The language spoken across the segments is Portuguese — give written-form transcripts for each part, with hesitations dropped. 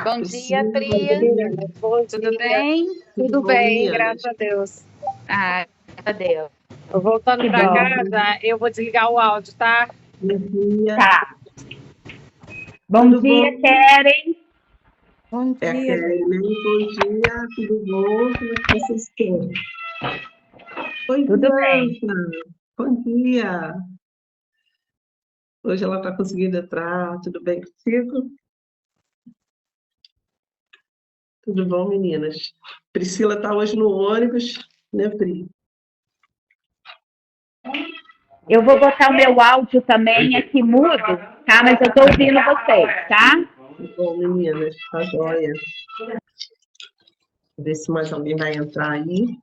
Bom dia, Priscila, Pri. Bom Tudo dia. bem? Tudo bom, bem, meninas? graças a Deus. Ah, graças a Deus. Eu voltando Que para bom. casa, eu vou desligar o áudio, tá? Bom dia. Tá. Bom Tudo dia, bom? Keren. Bom É a dia, Karen, né? Bom dia, tudo bom? Como é que vocês estão? Oi, Tudo bem. Bianca. Bom dia. Hoje ela está conseguindo entrar. Tudo bem contigo? Tudo bom, meninas? Priscila está hoje no ônibus, né, Pri? Eu vou botar o meu áudio também aqui mudo, tá? Mas eu tô ouvindo vocês, tá? Tudo bom, meninas? Tá joia. Ver se mais alguém vai entrar aí.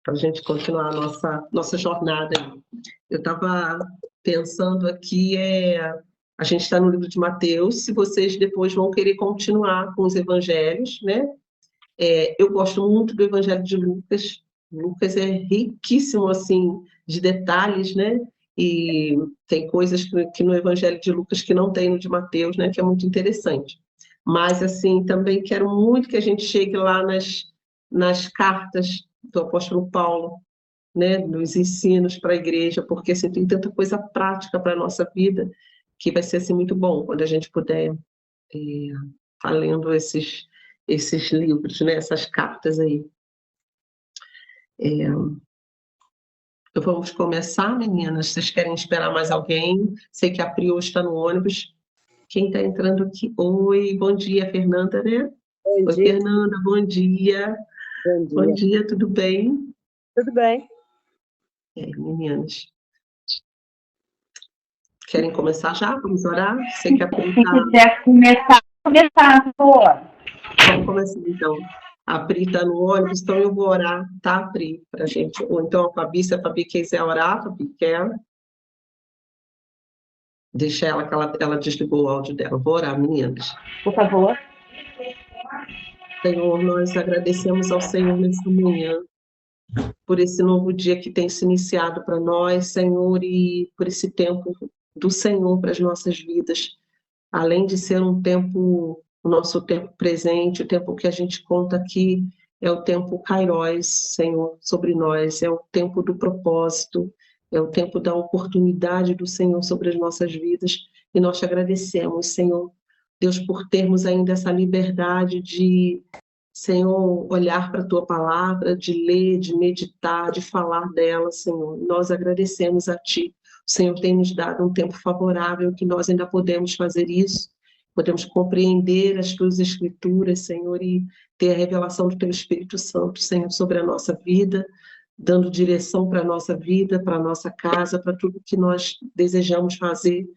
Para a gente continuar a nossa jornada aí. Eu estava pensando aqui, a gente está no livro de Mateus, se vocês depois vão querer continuar com os evangelhos, né? Eu gosto muito do evangelho de Lucas. Lucas é riquíssimo, assim, de detalhes, né? E tem coisas que no evangelho de Lucas que não tem no de Mateus, né? Que é muito interessante. Mas, assim, também quero muito que a gente chegue lá nas cartas do apóstolo Paulo, né, nos ensinos para a igreja, porque assim, tem tanta coisa prática para a nossa vida que vai ser assim, muito bom quando a gente puder estar lendo esses livros, né, essas cartas aí. Vamos começar, meninas? Vocês querem esperar mais alguém? Sei que a Pri hoje está no ônibus. Quem está entrando aqui? Oi, bom dia, Fernanda, né? Bom Oi, dia. Fernanda, bom dia. Bom Bom dia. dia, tudo bem? Tudo bem. Meninas. Querem começar já? Vamos orar? Sei que a Pri Se está... quiser começar, por favor. Vamos começar, então. A Pri está no ônibus, então eu vou orar, tá, Pri? Para a gente. Ou então a Fabi, se a Fabi quiser orar, a Fabi quer. Deixa ela, que ela desligou o áudio dela. Vou orar, meninas. Por favor. Senhor, nós agradecemos ao Senhor nessa manhã, por esse novo dia que tem se iniciado para nós, Senhor, e por esse tempo do Senhor para as nossas vidas. Além de ser um tempo, o nosso tempo presente, o tempo que a gente conta aqui, é o tempo Kairos, Senhor, sobre nós, é o tempo do propósito, é o tempo da oportunidade do Senhor sobre as nossas vidas, e nós te agradecemos, Senhor, Deus, por termos ainda essa liberdade de, Senhor, olhar para a tua palavra, de ler, de meditar, de falar dela, Senhor. Nós agradecemos a ti. O Senhor tem nos dado um tempo favorável que nós ainda podemos fazer isso, podemos compreender as tuas escrituras, Senhor, e ter a revelação do teu Espírito Santo, Senhor, sobre a nossa vida, dando direção para a nossa vida, para a nossa casa, para tudo que nós desejamos fazer.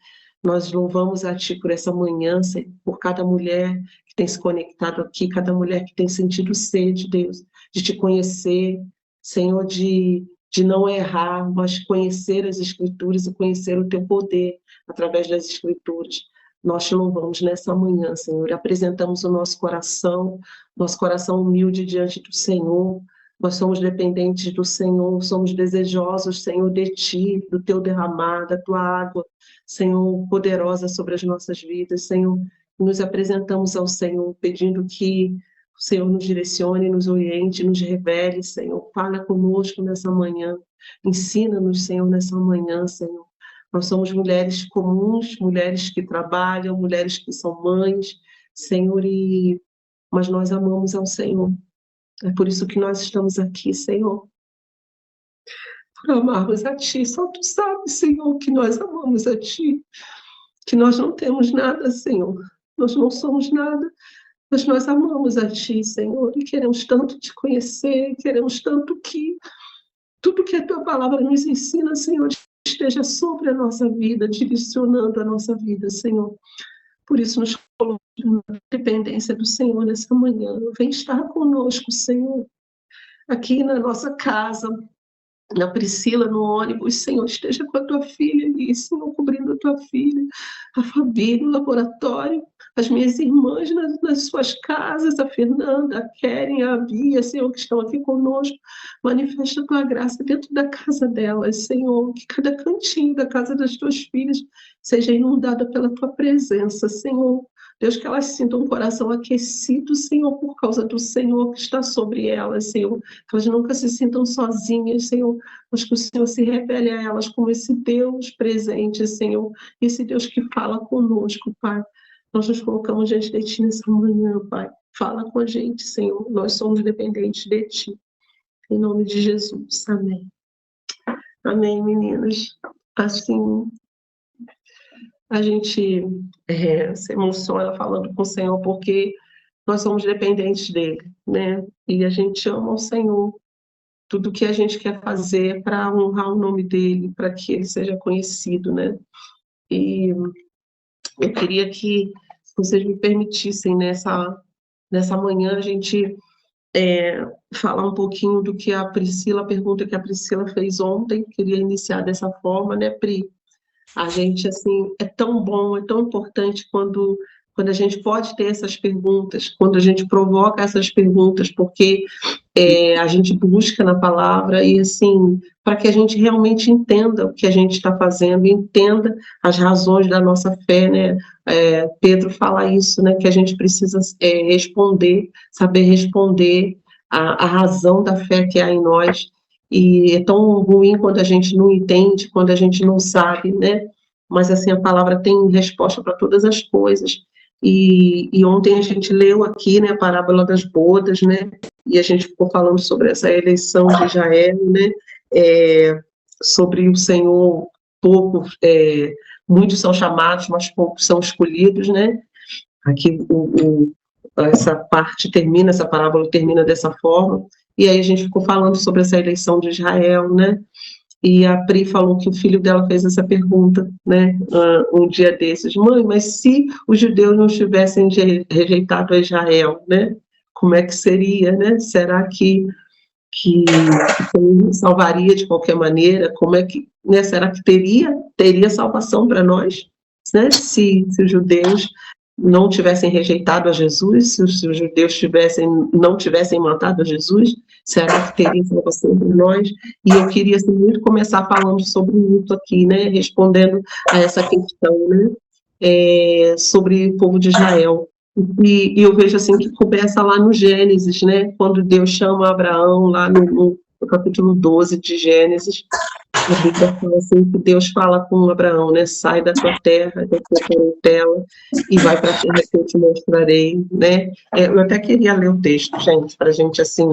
Nós louvamos a ti por essa manhã, Senhor, por cada mulher que tem se conectado aqui, cada mulher que tem sentido sede, Deus, de te conhecer, Senhor, de não errar, mas conhecer as Escrituras e conhecer o teu poder através das Escrituras. Nós te louvamos nessa manhã, Senhor, e apresentamos o nosso coração humilde diante do Senhor. Nós somos dependentes do Senhor, somos desejosos, Senhor, de ti, do teu derramar, da tua água, Senhor, poderosa sobre as nossas vidas, Senhor. Nos apresentamos ao Senhor, pedindo que o Senhor nos direcione, nos oriente, nos revele, Senhor. Fala conosco nessa manhã. Ensina-nos, Senhor, nessa manhã, Senhor. Nós somos mulheres comuns, mulheres que trabalham, mulheres que são mães, Senhor, mas nós amamos ao Senhor. É por isso que nós estamos aqui, Senhor. Por amarmos a Ti. Só Tu sabes, Senhor, que nós amamos a Ti. Que nós não temos nada, Senhor. Nós não somos nada. Mas nós amamos a Ti, Senhor, e queremos tanto Te conhecer, queremos tanto que tudo que a Tua palavra nos ensina, Senhor, esteja sobre a nossa vida, direcionando a nossa vida, Senhor. Por isso nos colocamos na dependência do Senhor nessa manhã. Vem estar conosco, Senhor, aqui na nossa casa, na Priscila, no ônibus, Senhor, esteja com a Tua filha ali, Senhor, cobrindo a Tua filha, a Fabi no laboratório, as minhas irmãs nas suas casas, a Fernanda, a Keren, a Bia, Senhor, que estão aqui conosco. Manifesta a tua graça dentro da casa delas, Senhor, que cada cantinho da casa das tuas filhas seja inundada pela tua presença, Senhor. Deus, que elas sintam um coração aquecido, Senhor, por causa do Senhor que está sobre elas, Senhor. Que elas nunca se sintam sozinhas, Senhor, mas que o Senhor se revele a elas como esse Deus presente, Senhor. Esse Deus que fala conosco, Pai. Nós nos colocamos diante de Ti nessa manhã, Pai. Fala com a gente, Senhor. Nós somos dependentes de Ti. Em nome de Jesus. Amém. Amém, meninas. Assim, a gente se emociona falando com o Senhor, porque nós somos dependentes dele, né? E a gente ama o Senhor. Tudo que a gente quer fazer para honrar o nome dele, para que ele seja conhecido, né? E eu queria que vocês me permitissem nessa manhã a gente falar um pouquinho do que a pergunta que a Priscila fez ontem. Queria iniciar dessa forma, né, Pri? A gente, assim, é tão bom, é tão importante quando a gente pode ter essas perguntas, quando a gente provoca essas perguntas, porque a gente busca na palavra e, assim, para que a gente realmente entenda o que a gente está fazendo, entenda as razões da nossa fé, né? Pedro fala isso, né? Que a gente precisa saber responder a razão da fé que há em nós. E é tão ruim quando a gente não entende, quando a gente não sabe, né? Mas, assim, a palavra tem resposta para todas as coisas. E ontem a gente leu aqui, né, a parábola das bodas, né? E a gente ficou falando sobre essa eleição de Israel, né? Sobre o Senhor, muitos são chamados, mas poucos são escolhidos, né? Aqui essa parábola termina dessa forma. E aí a gente ficou falando sobre essa eleição de Israel, né? E a Pri falou que o filho dela fez essa pergunta, né, um dia desses: mãe, mas se os judeus não tivessem rejeitado a Israel, né, como é que seria, né? Será que salvaria de qualquer maneira? Como é que, né, será que teria salvação para nós, né? Se os judeus não tivessem rejeitado a Jesus, se os judeus não tivessem matado a Jesus, será que teria salvação para nós? E eu queria, assim, muito começar falando sobre isso aqui, né, respondendo a essa questão, né, sobre o povo de Israel. E eu vejo, assim, que começa lá no Gênesis, né, quando Deus chama Abraão, lá no capítulo 12 de Gênesis. A Bíblia fala assim, que Deus fala com Abraão, né? Sai da tua terra, da tua parentela, e vai para a terra que eu te mostrarei, né? Eu até queria ler o texto, gente, para a gente, assim,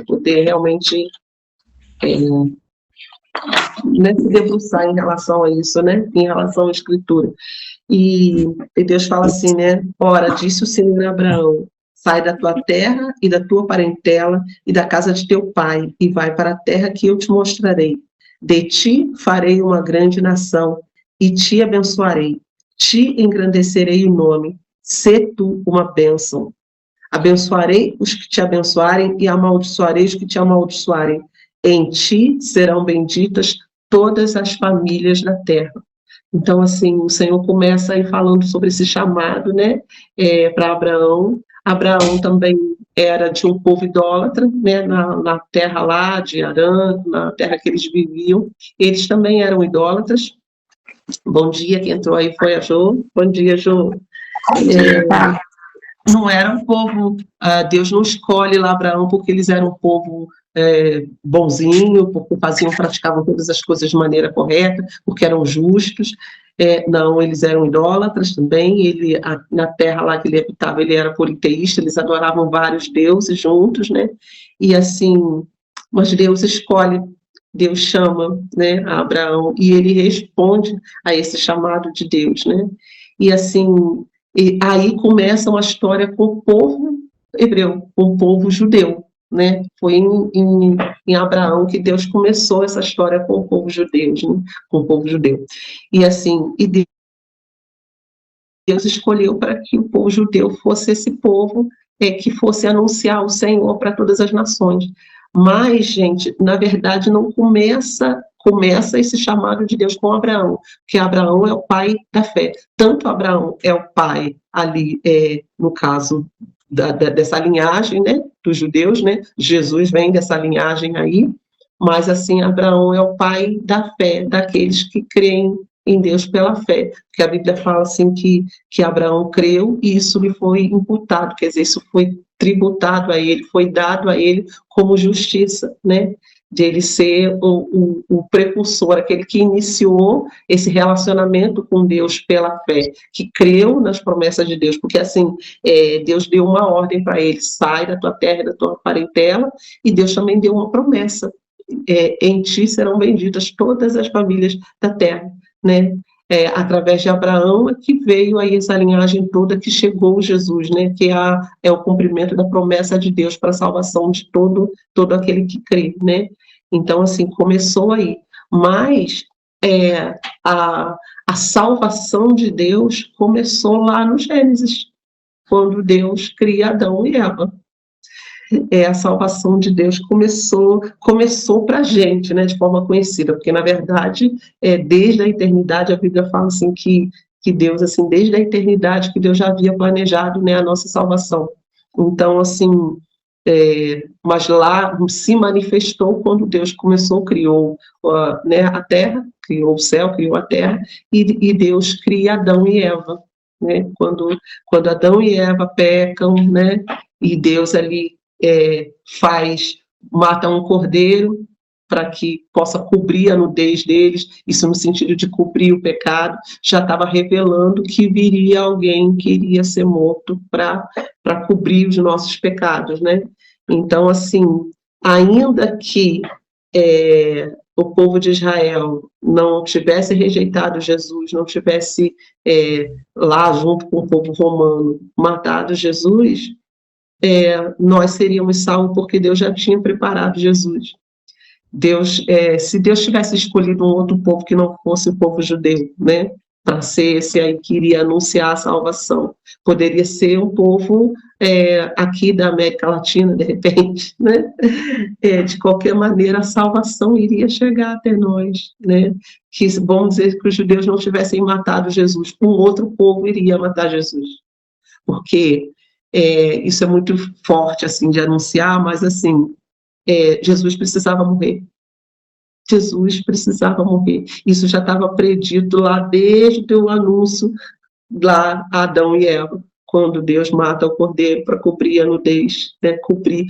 poder realmente né, se debruçar em relação a isso, né? Em relação à Escritura. E Deus fala assim, né? Ora, disse o Senhor a Abraão: sai da tua terra e da tua parentela e da casa de teu pai, e vai para a terra que eu te mostrarei. De ti farei uma grande nação, e te abençoarei. Te engrandecerei o nome. Sê tu uma bênção. Abençoarei os que te abençoarem, e amaldiçoarei os que te amaldiçoarem. Em ti serão benditas todas as famílias da terra. Então, assim, o Senhor começa aí falando sobre esse chamado, né, para Abraão. Abraão também era de um povo idólatra, né, na terra lá de Harã, na terra que eles viviam. Eles também eram idólatras. Bom dia, quem entrou aí foi a Jo. Bom dia, Jo. Não era um povo, Deus não escolhe lá Abraão porque eles eram um povo bonzinho, porque praticavam todas as coisas de maneira correta, porque eram justos. Não, eles eram idólatras também. Na terra lá que ele habitava, ele era politeísta, eles adoravam vários deuses juntos, né? E assim, mas Deus escolhe, Deus chama, né, a Abraão, e ele responde a esse chamado de Deus, né? E assim, aí começa uma história com o povo hebreu, com o povo judeu, né? Foi em Abraão que Deus começou essa história com o povo judeu, né? Com o povo judeu. E assim, Deus escolheu para que o povo judeu fosse esse povo que fosse anunciar o Senhor para todas as nações. Mas, gente, na verdade, não começa começa esse chamado de Deus com Abraão, porque Abraão é o pai da fé. Tanto Abraão é o pai ali, no caso dessa linhagem, né, dos judeus, né? Jesus vem dessa linhagem aí, mas assim, Abraão é o pai da fé, daqueles que creem em Deus pela fé, porque a Bíblia fala assim que Abraão creu e isso lhe foi imputado, quer dizer, isso foi tributado a ele, foi dado a ele como justiça, né? De ele ser o precursor, aquele que iniciou esse relacionamento com Deus pela fé, que creu nas promessas de Deus, porque assim, Deus deu uma ordem para ele, sai da tua terra, da tua parentela, e Deus também deu uma promessa, em ti serão benditas todas as famílias da terra, né? Através de Abraão é que veio aí essa linhagem toda que chegou Jesus, né? Que é o cumprimento da promessa de Deus para a salvação de todo aquele que crê, né? Então, assim, começou aí. Mas a salvação de Deus começou lá no Gênesis, quando Deus cria Adão e Eva. A salvação de Deus começou para a gente, né, de forma conhecida, porque, na verdade, desde a eternidade, a Bíblia fala assim que Deus, assim, desde a eternidade, que Deus já havia planejado, né, a nossa salvação. Então, assim, mas lá se manifestou quando Deus criou né, a terra, criou o céu, criou a terra, e Deus cria Adão e Eva, né, quando Adão e Eva pecam, né, e Deus ali mata um cordeiro para que possa cobrir a nudez deles, isso no sentido de cobrir o pecado, já estava revelando que viria alguém que iria ser morto para cobrir os nossos pecados, né? Então, assim, ainda que o povo de Israel não tivesse rejeitado Jesus, não tivesse lá junto com o povo romano matado Jesus, nós seríamos salvos porque Deus já tinha preparado Jesus. Se Deus tivesse escolhido um outro povo que não fosse o povo judeu, né, para ser esse aí que iria anunciar a salvação, poderia ser um povo aqui da América Latina, de repente, né? De qualquer maneira, a salvação iria chegar até nós, né? Que, vamos dizer que os judeus não tivessem matado Jesus, um outro povo iria matar Jesus, porque isso é muito forte, assim, de anunciar, mas, assim, Jesus precisava morrer. Jesus precisava morrer. Isso já estava predito lá desde o anúncio lá a Adão e Eva, quando Deus mata o cordeiro para cobrir a nudez, né, cobrir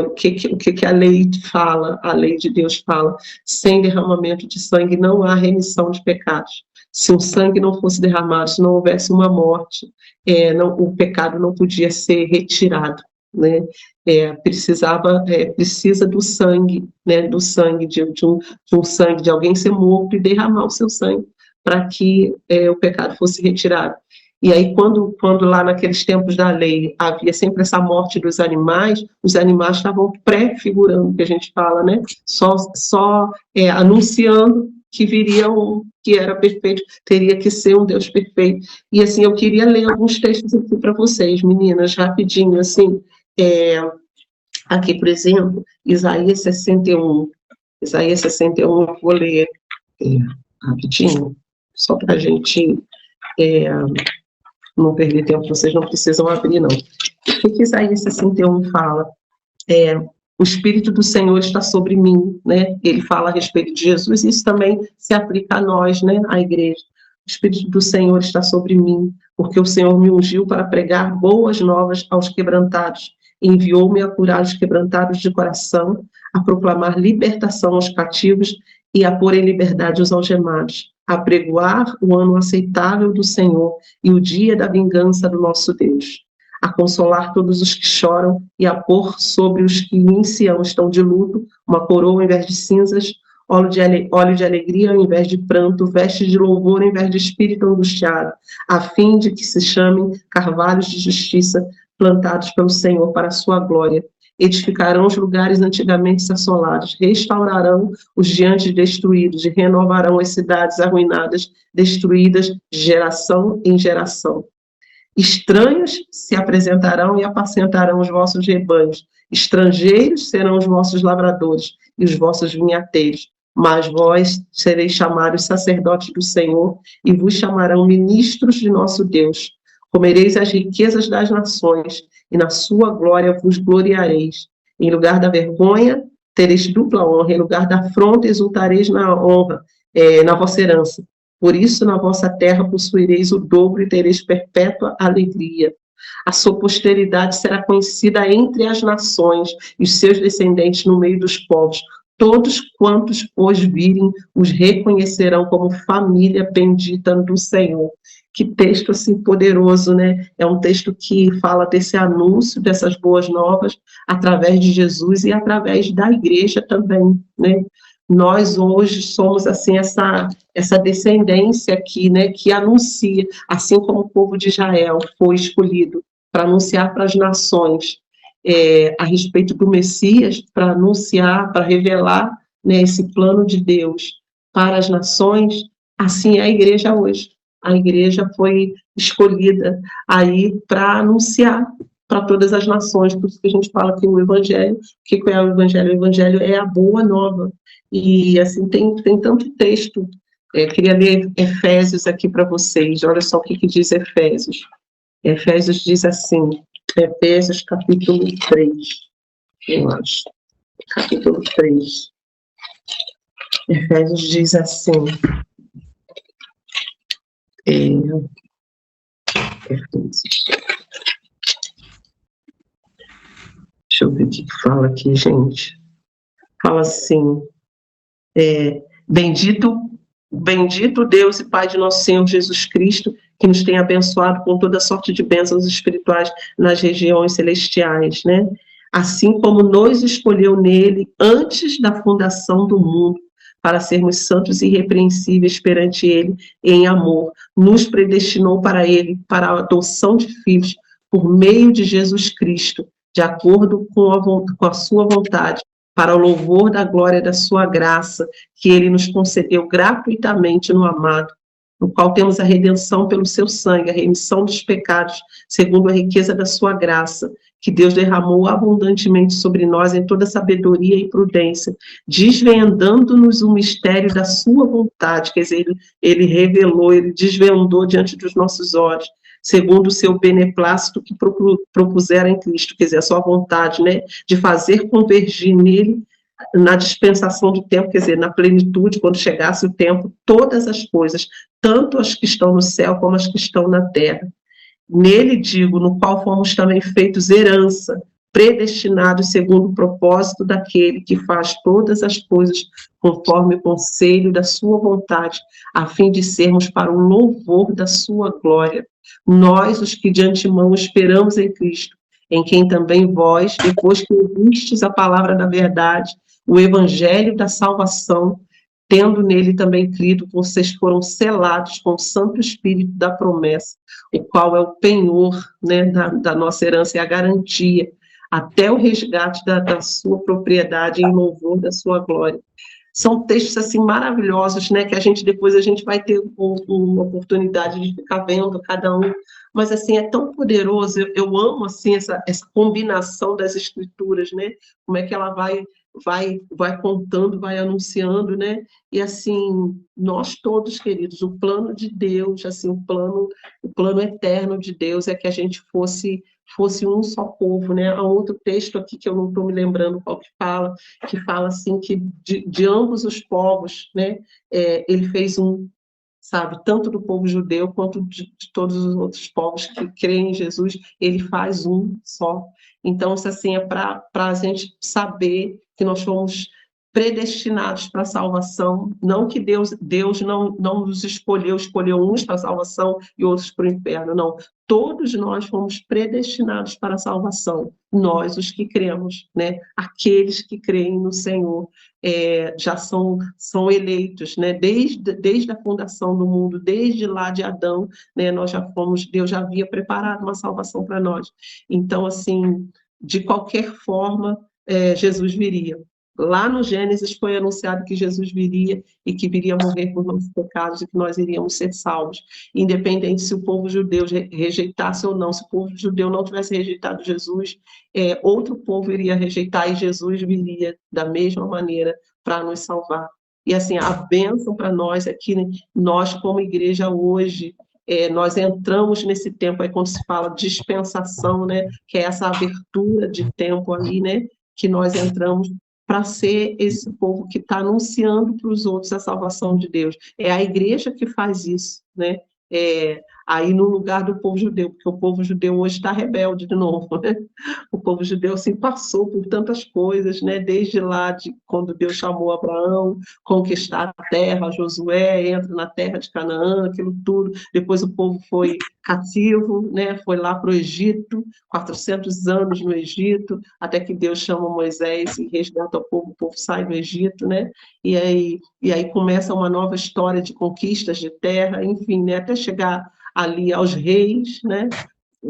o que a lei fala, a lei de Deus fala, sem derramamento de sangue não há remissão de pecados. Se o sangue não fosse derramado, se não houvesse uma morte, o pecado não podia ser retirado, né? Precisa do sangue, né? Do sangue de um sangue de alguém ser morto e derramar o seu sangue para que o pecado fosse retirado. E aí, quando lá naqueles tempos da lei havia sempre essa morte dos animais, os animais estavam pré-figurando, que a gente fala, né? Só anunciando que viria um que era perfeito, teria que ser um Deus perfeito. E assim, eu queria ler alguns textos aqui para vocês, meninas, rapidinho, assim, aqui, por exemplo, Isaías 61. Isaías 61, eu vou ler rapidinho, só para a gente não perder tempo, vocês não precisam abrir, não. O que Isaías 61 fala? O Espírito do Senhor está sobre mim, né? Ele fala a respeito de Jesus, e isso também se aplica a nós, né? A igreja. O Espírito do Senhor está sobre mim, porque o Senhor me ungiu para pregar boas novas aos quebrantados, enviou-me a curar os quebrantados de coração, a proclamar libertação aos cativos e a pôr em liberdade os algemados, a pregoar o ano aceitável do Senhor e o dia da vingança do nosso Deus, a consolar todos os que choram e a pôr sobre os que em Sião estão de luto uma coroa ao invés de cinzas, óleo de alegria ao invés de pranto, veste de louvor ao invés de espírito angustiado, a fim de que se chamem carvalhos de justiça plantados pelo Senhor para a sua glória. Edificarão os lugares antigamente assolados, restaurarão os diantes destruídos e renovarão as cidades arruinadas, destruídas de geração em geração. Estranhos se apresentarão e apacentarão os vossos rebanhos, estrangeiros serão os vossos lavradores e os vossos vinhateiros, Mas vós sereis chamados sacerdotes do Senhor e vos chamarão ministros de nosso Deus. Comereis as riquezas das nações e na sua glória vos gloriareis. Em lugar da vergonha, tereis dupla honra. Em lugar da afronta, exultareis na honra, na vossa herança. Por isso, na vossa terra possuireis o dobro e tereis perpétua alegria. A sua posteridade será conhecida entre as nações e os seus descendentes no meio dos povos. Todos quantos os virem, os reconhecerão como família bendita do Senhor. Que texto assim poderoso, né? É um texto que fala desse anúncio, dessas boas novas, através de Jesus e através da igreja também, né? Nós hoje somos assim essa descendência aqui, né, que anuncia, assim como o povo de Israel foi escolhido para anunciar para as nações a respeito do Messias, para anunciar, para revelar, né, esse plano de Deus para as nações, assim é a igreja hoje. A igreja foi escolhida aí para anunciar para todas as nações, por isso que a gente fala que o Evangelho, o que é o Evangelho? O Evangelho é a boa nova. E assim, tem tanto texto. Queria ler Efésios aqui para vocês. Olha só o que diz Efésios. Efésios diz assim, Efésios capítulo 3, eu acho. Capítulo 3. Efésios diz assim. Efésios. Deixa eu ver o que fala aqui, gente. Fala assim, bendito Deus e Pai de nosso Senhor Jesus Cristo, que nos tem abençoado com toda sorte de bênçãos espirituais nas regiões celestiais, né? Assim como nos escolheu nele antes da fundação do mundo, para sermos santos e irrepreensíveis perante ele em amor, nos predestinou para ele, para a adoção de filhos, por meio de Jesus Cristo, de acordo com a sua vontade, para o louvor da glória da sua graça, que ele nos concedeu gratuitamente no amado, no qual temos a redenção pelo seu sangue, a remissão dos pecados, segundo a riqueza da sua graça, que Deus derramou abundantemente sobre nós em toda sabedoria e prudência, desvendando-nos o mistério da sua vontade, quer dizer, ele revelou, ele desvendou diante dos nossos olhos, segundo o seu beneplácito que propusera em Cristo, quer dizer, a sua vontade, né, de fazer convergir nele, na dispensação do tempo, quer dizer, na plenitude, quando chegasse o tempo, todas as coisas, tanto as que estão no céu como as que estão na terra. Nele, digo, no qual fomos também feitos herança, predestinados segundo o propósito daquele que faz todas as coisas conforme o conselho da sua vontade, a fim de sermos para o louvor da sua glória. Nós, os que de antemão esperamos em Cristo, em quem também vós, depois que ouvistes a palavra da verdade, o evangelho da salvação, tendo nele também crido, vocês foram selados com o Santo Espírito da promessa, o qual é o penhor, né, da nossa herança e a garantia, até o resgate da sua propriedade em louvor da sua glória. São textos assim maravilhosos, né, que depois a gente vai ter uma oportunidade de ficar vendo cada um, mas assim é tão poderoso. Eu amo assim essa combinação das escrituras, né? Como é que ela vai contando, vai anunciando, né? E assim, nós todos, queridos, o plano de Deus, assim, o plano eterno de Deus é que a gente fosse um só povo, né? Há outro texto aqui que eu não estou me lembrando qual que fala assim que de ambos os povos, né? Ele fez um, sabe, tanto do povo judeu quanto de todos os outros povos que creem em Jesus, ele faz um só. Então, isso assim é para a gente saber que nós fomos predestinados para a salvação, não que Deus não nos escolheu uns para a salvação e outros para o inferno, não. Todos nós fomos predestinados para a salvação, nós, os que cremos, né? Aqueles que creem no Senhor, já são eleitos, né? Desde a fundação do mundo, desde lá de Adão, né? Deus já havia preparado uma salvação para nós. Então, assim, de qualquer forma, Jesus viria. Lá no Gênesis foi anunciado que Jesus viria e que viria morrer por nossos pecados e que nós iríamos ser salvos, independente se o povo judeu rejeitasse ou não. Se o povo judeu não tivesse rejeitado Jesus, outro povo iria rejeitar e Jesus viria da mesma maneira para nos salvar. E assim, a bênção para nós aqui, né, nós como igreja hoje, nós entramos nesse tempo aí quando se fala dispensação, né, que é essa abertura de tempo aí, né, que nós entramos para ser esse povo que está anunciando para os outros a salvação de Deus. É a igreja que faz isso, né? Aí no lugar do povo judeu, porque o povo judeu hoje está rebelde de novo, né? O povo judeu assim, passou por tantas coisas, né? Desde lá de quando Deus chamou Abraão, conquistar a terra, Josué entra na terra de Canaã, aquilo tudo. Depois o povo foi cativo, né? Foi lá para o Egito, 400 anos no Egito, até que Deus chama Moisés e resgata o povo sai do Egito, né? E aí começa uma nova história de conquistas de terra, enfim, né? Até chegar ali aos reis, né?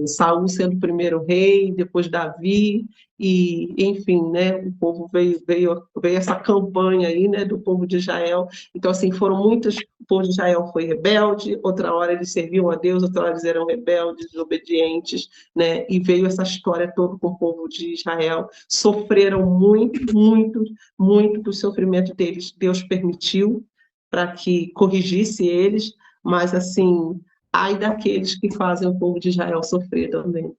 Saul sendo o primeiro rei, depois Davi, e enfim, né, o povo veio essa campanha aí, né, do povo de Israel. Então, assim, foram muitas, o povo de Israel foi rebelde, outra hora eles serviam a Deus, outra hora eles eram rebeldes, desobedientes, né, e veio essa história toda com o povo de Israel. Sofreram muito, muito, muito do sofrimento deles, Deus permitiu para que corrigisse eles, mas, assim, ai daqueles que fazem o povo de Israel sofrer também,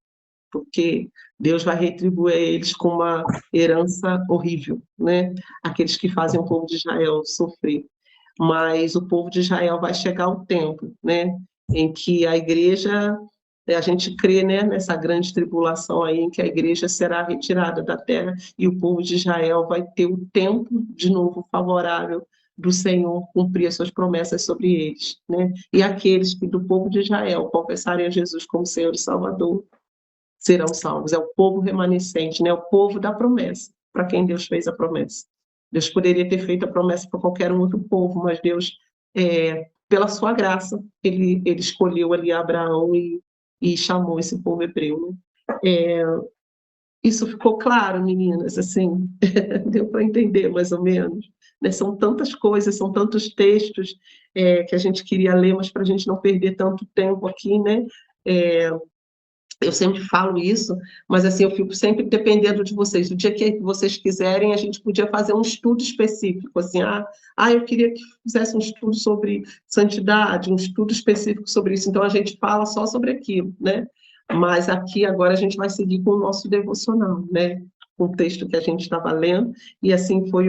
porque Deus vai retribuir a eles com uma herança horrível, né? Aqueles que fazem o povo de Israel sofrer. Mas o povo de Israel vai chegar o tempo, né? Em que a igreja, a gente crê, né, nessa grande tribulação aí, em que a igreja será retirada da terra e o povo de Israel vai ter o tempo de novo favorável do Senhor cumprir as suas promessas sobre eles, né? E aqueles que do povo de Israel confessarem a Jesus como Senhor e Salvador serão salvos. É o povo remanescente, né? O povo da promessa, para quem Deus fez a promessa. Deus poderia ter feito a promessa para qualquer outro povo, mas Deus, pela sua graça, ele escolheu ali Abraão e chamou esse povo hebreu, né? Isso ficou claro, meninas, assim, deu para entender mais ou menos, né? São tantas coisas, são tantos textos que a gente queria ler, mas para a gente não perder tanto tempo aqui, né? Eu sempre falo isso, mas assim, eu fico sempre dependendo de vocês. O dia que vocês quiserem, a gente podia fazer um estudo específico, assim, eu queria que fizesse um estudo sobre santidade, um estudo específico sobre isso. Então, a gente fala só sobre aquilo, né? Mas aqui, agora, a gente vai seguir com o nosso devocional, né? Com o texto que a gente estava lendo, e assim, foi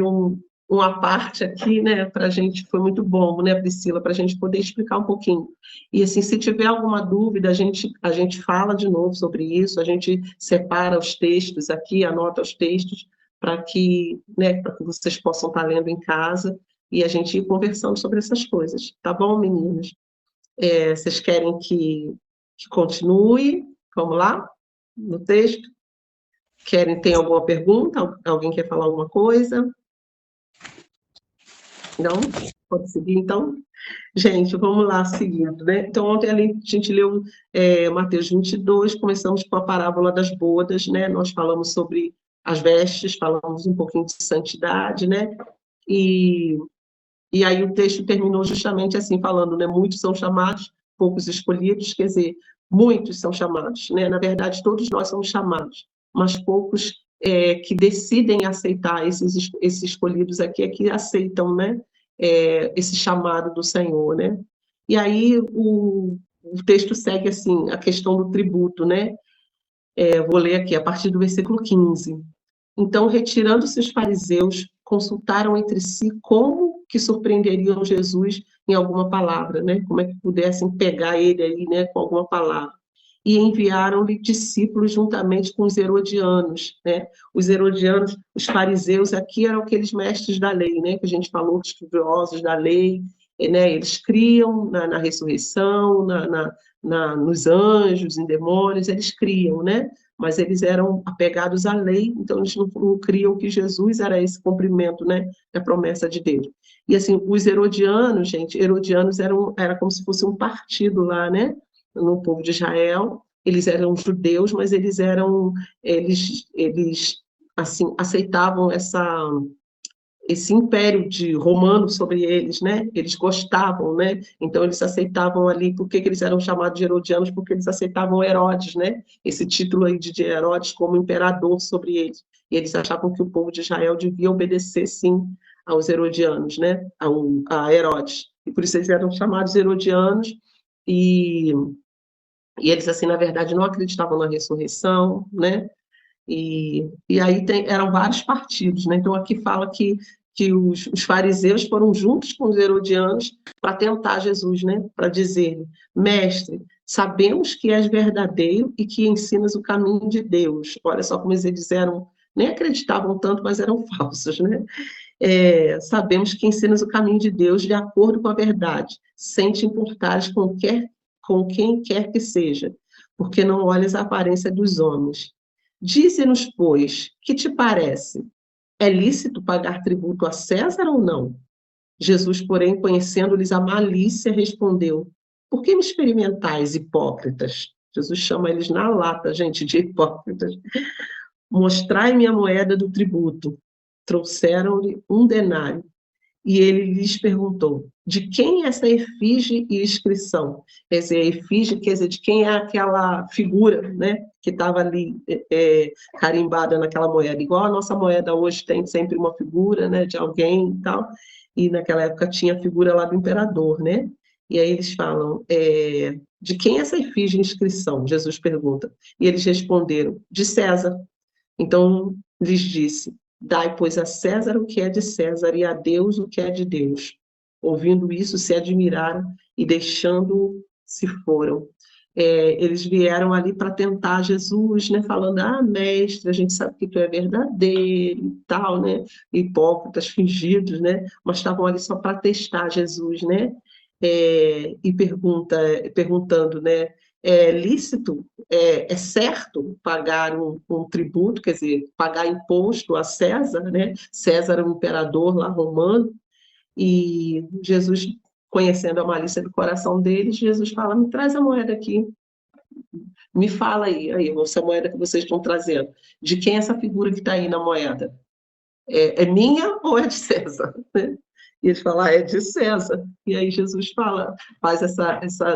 uma parte aqui, né, para a gente, foi muito bom, né, Priscila, para a gente poder explicar um pouquinho. E assim, se tiver alguma dúvida, a gente fala de novo sobre isso, a gente separa os textos aqui, anota os textos, para que, né, para que vocês possam estar lendo em casa, e a gente ir conversando sobre essas coisas, tá bom, meninas? Vocês querem que continue? Vamos lá? No texto? Tem alguma pergunta? Alguém quer falar alguma coisa? Não? Pode seguir, então? Gente, vamos lá, seguindo, né? Então, ontem ali a gente leu Mateus 22, começamos com a parábola das bodas, né? Nós falamos sobre as vestes, falamos um pouquinho de santidade, né? E aí o texto terminou justamente assim, falando, né? Muitos são chamados, poucos escolhidos, quer dizer, muitos são chamados, né? Na verdade, todos nós somos chamados, mas poucos que decidem aceitar esses escolhidos aqui, é que aceitam, né? Esse chamado do Senhor, né? E aí o texto segue assim, a questão do tributo, né? Vou ler aqui, a partir do versículo 15. Então, retirando-se os fariseus, consultaram entre si como que surpreenderiam Jesus em alguma palavra, né? Como é que pudessem pegar ele aí, né, com alguma palavra. E enviaram-lhe discípulos juntamente com os herodianos, né? Os herodianos, os fariseus, aqui eram aqueles mestres da lei, né? Que a gente falou, estudiosos da lei, né? Eles criam na ressurreição, nos anjos, em demônios, eles criam, né? Mas eles eram apegados à lei, então eles não criam que Jesus era esse cumprimento, né, da promessa de Deus. E assim, os herodianos, gente, era como se fosse um partido lá, né, no povo de Israel. Eles eram judeus, mas eles assim, aceitavam esse império romano sobre eles, né? Eles gostavam, né? Então eles aceitavam ali, por que eles eram chamados de herodianos? Porque eles aceitavam Herodes, né? Esse título aí de Herodes como imperador sobre eles. E eles achavam que o povo de Israel devia obedecer, sim, aos herodianos, né? A Herodes. E por isso eles eram chamados herodianos, e eles, assim, na verdade, não acreditavam na ressurreição, né? E aí eram vários partidos, né? Então aqui fala que os fariseus foram juntos com os herodianos para tentar Jesus, né? Para dizer: mestre, sabemos que és verdadeiro e que ensinas o caminho de Deus. Olha só como eles eram, nem acreditavam tanto, mas eram falsos, né? Sabemos que ensinas o caminho de Deus de acordo com a verdade, sem te importares com quem quer que seja, porque não olhas a aparência dos homens. Dize-nos, pois, que te parece? É lícito pagar tributo a César ou não? Jesus, porém, conhecendo-lhes a malícia, respondeu: por que me experimentais, hipócritas? Jesus chama eles na lata, gente, de hipócritas. Mostrai-me a moeda do tributo. Trouxeram-lhe um denário. E ele lhes perguntou: de quem é essa efígie e inscrição? Quer dizer, a efígie, quer dizer, de quem é aquela figura, né, que estava ali carimbada naquela moeda? Igual a nossa moeda hoje tem sempre uma figura, né, de alguém e tal, e naquela época tinha a figura lá do imperador, né? E aí eles falam: de quem é essa efígie e inscrição? Jesus pergunta. E eles responderam: de César. Então lhes disse: dai, pois, a César o que é de César e a Deus o que é de Deus. Ouvindo isso, se admiraram e, deixando-o, se foram. Eles vieram ali para tentar Jesus, né, falando: mestre, a gente sabe que tu é verdadeiro e tal, né, hipócritas, fingidos, né, mas estavam ali só para testar Jesus, né, e perguntando, né, é lícito, é certo pagar um tributo, quer dizer, pagar imposto a César, né? César era o imperador lá romano, e Jesus, conhecendo a malícia do coração deles, Jesus fala: me traz a moeda aqui, me fala aí, essa moeda que vocês estão trazendo, de quem é essa figura que está aí na moeda? É minha ou é de César? Né? E eles falam: é de César. E aí Jesus fala,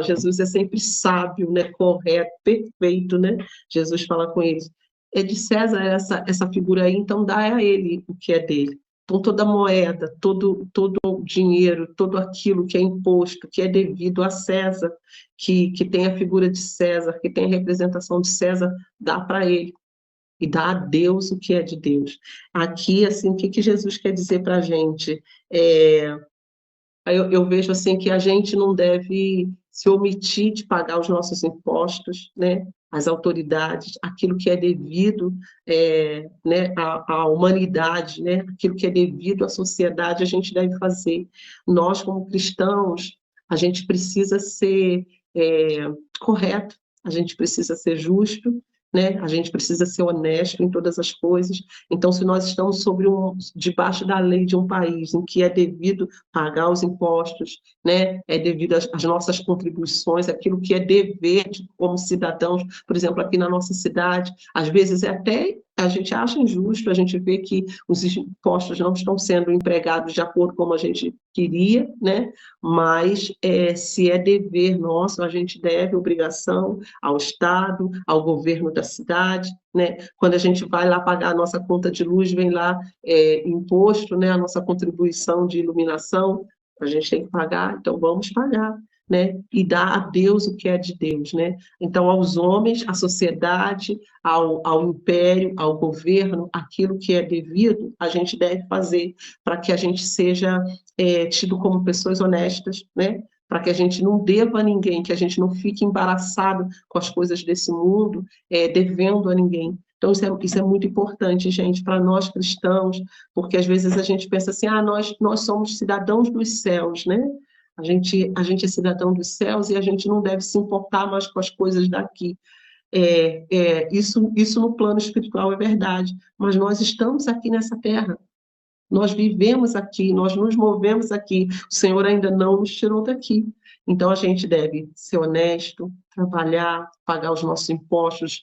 Jesus é sempre sábio, né, correto, perfeito, né? Jesus fala com eles: é de César essa figura aí, então dá a ele o que é dele. Então toda moeda, todo o dinheiro, tudo aquilo que é imposto, que é devido a César, que tem a figura de César, que tem a representação de César, dá para ele. E dá a Deus o que é de Deus. Aqui, assim, o que Jesus quer dizer para a gente? Eu vejo assim que a gente não deve se omitir de pagar os nossos impostos, né? As autoridades, aquilo que é devido, né, à humanidade, né? Aquilo que é devido à sociedade, a gente deve fazer. Nós, como cristãos, a gente precisa ser correto, a gente precisa ser justo, né? A gente precisa ser honesto em todas as coisas. Então, se nós estamos debaixo da lei de um país em que é devido pagar os impostos, né? É devido às nossas contribuições, aquilo que é dever como cidadãos, por exemplo, aqui na nossa cidade, às vezes até a gente acha injusto, a gente vê que os impostos não estão sendo empregados de acordo como a gente queria, né? Mas se é dever nosso, a gente deve obrigação ao Estado, ao governo da cidade, né? Quando a gente vai lá pagar a nossa conta de luz, vem lá imposto, né? A nossa contribuição de iluminação, a gente tem que pagar, então vamos pagar, né? E dar a Deus o que é de Deus, né? Então, aos homens, à sociedade, ao império, ao governo, aquilo que é devido, a gente deve fazer para que a gente seja tido como pessoas honestas, né? Para que a gente não deva a ninguém, que a gente não fique embaraçado com as coisas desse mundo, devendo a ninguém. Então, isso é muito importante, gente, para nós cristãos, porque às vezes a gente pensa assim: nós somos cidadãos dos céus, né? A gente é cidadão dos céus e a gente não deve se importar mais com as coisas daqui. Isso no plano espiritual é verdade, mas nós estamos aqui nessa terra. Nós vivemos aqui, nós nos movemos aqui, o Senhor ainda não nos tirou daqui. Então, a gente deve ser honesto, trabalhar, pagar os nossos impostos,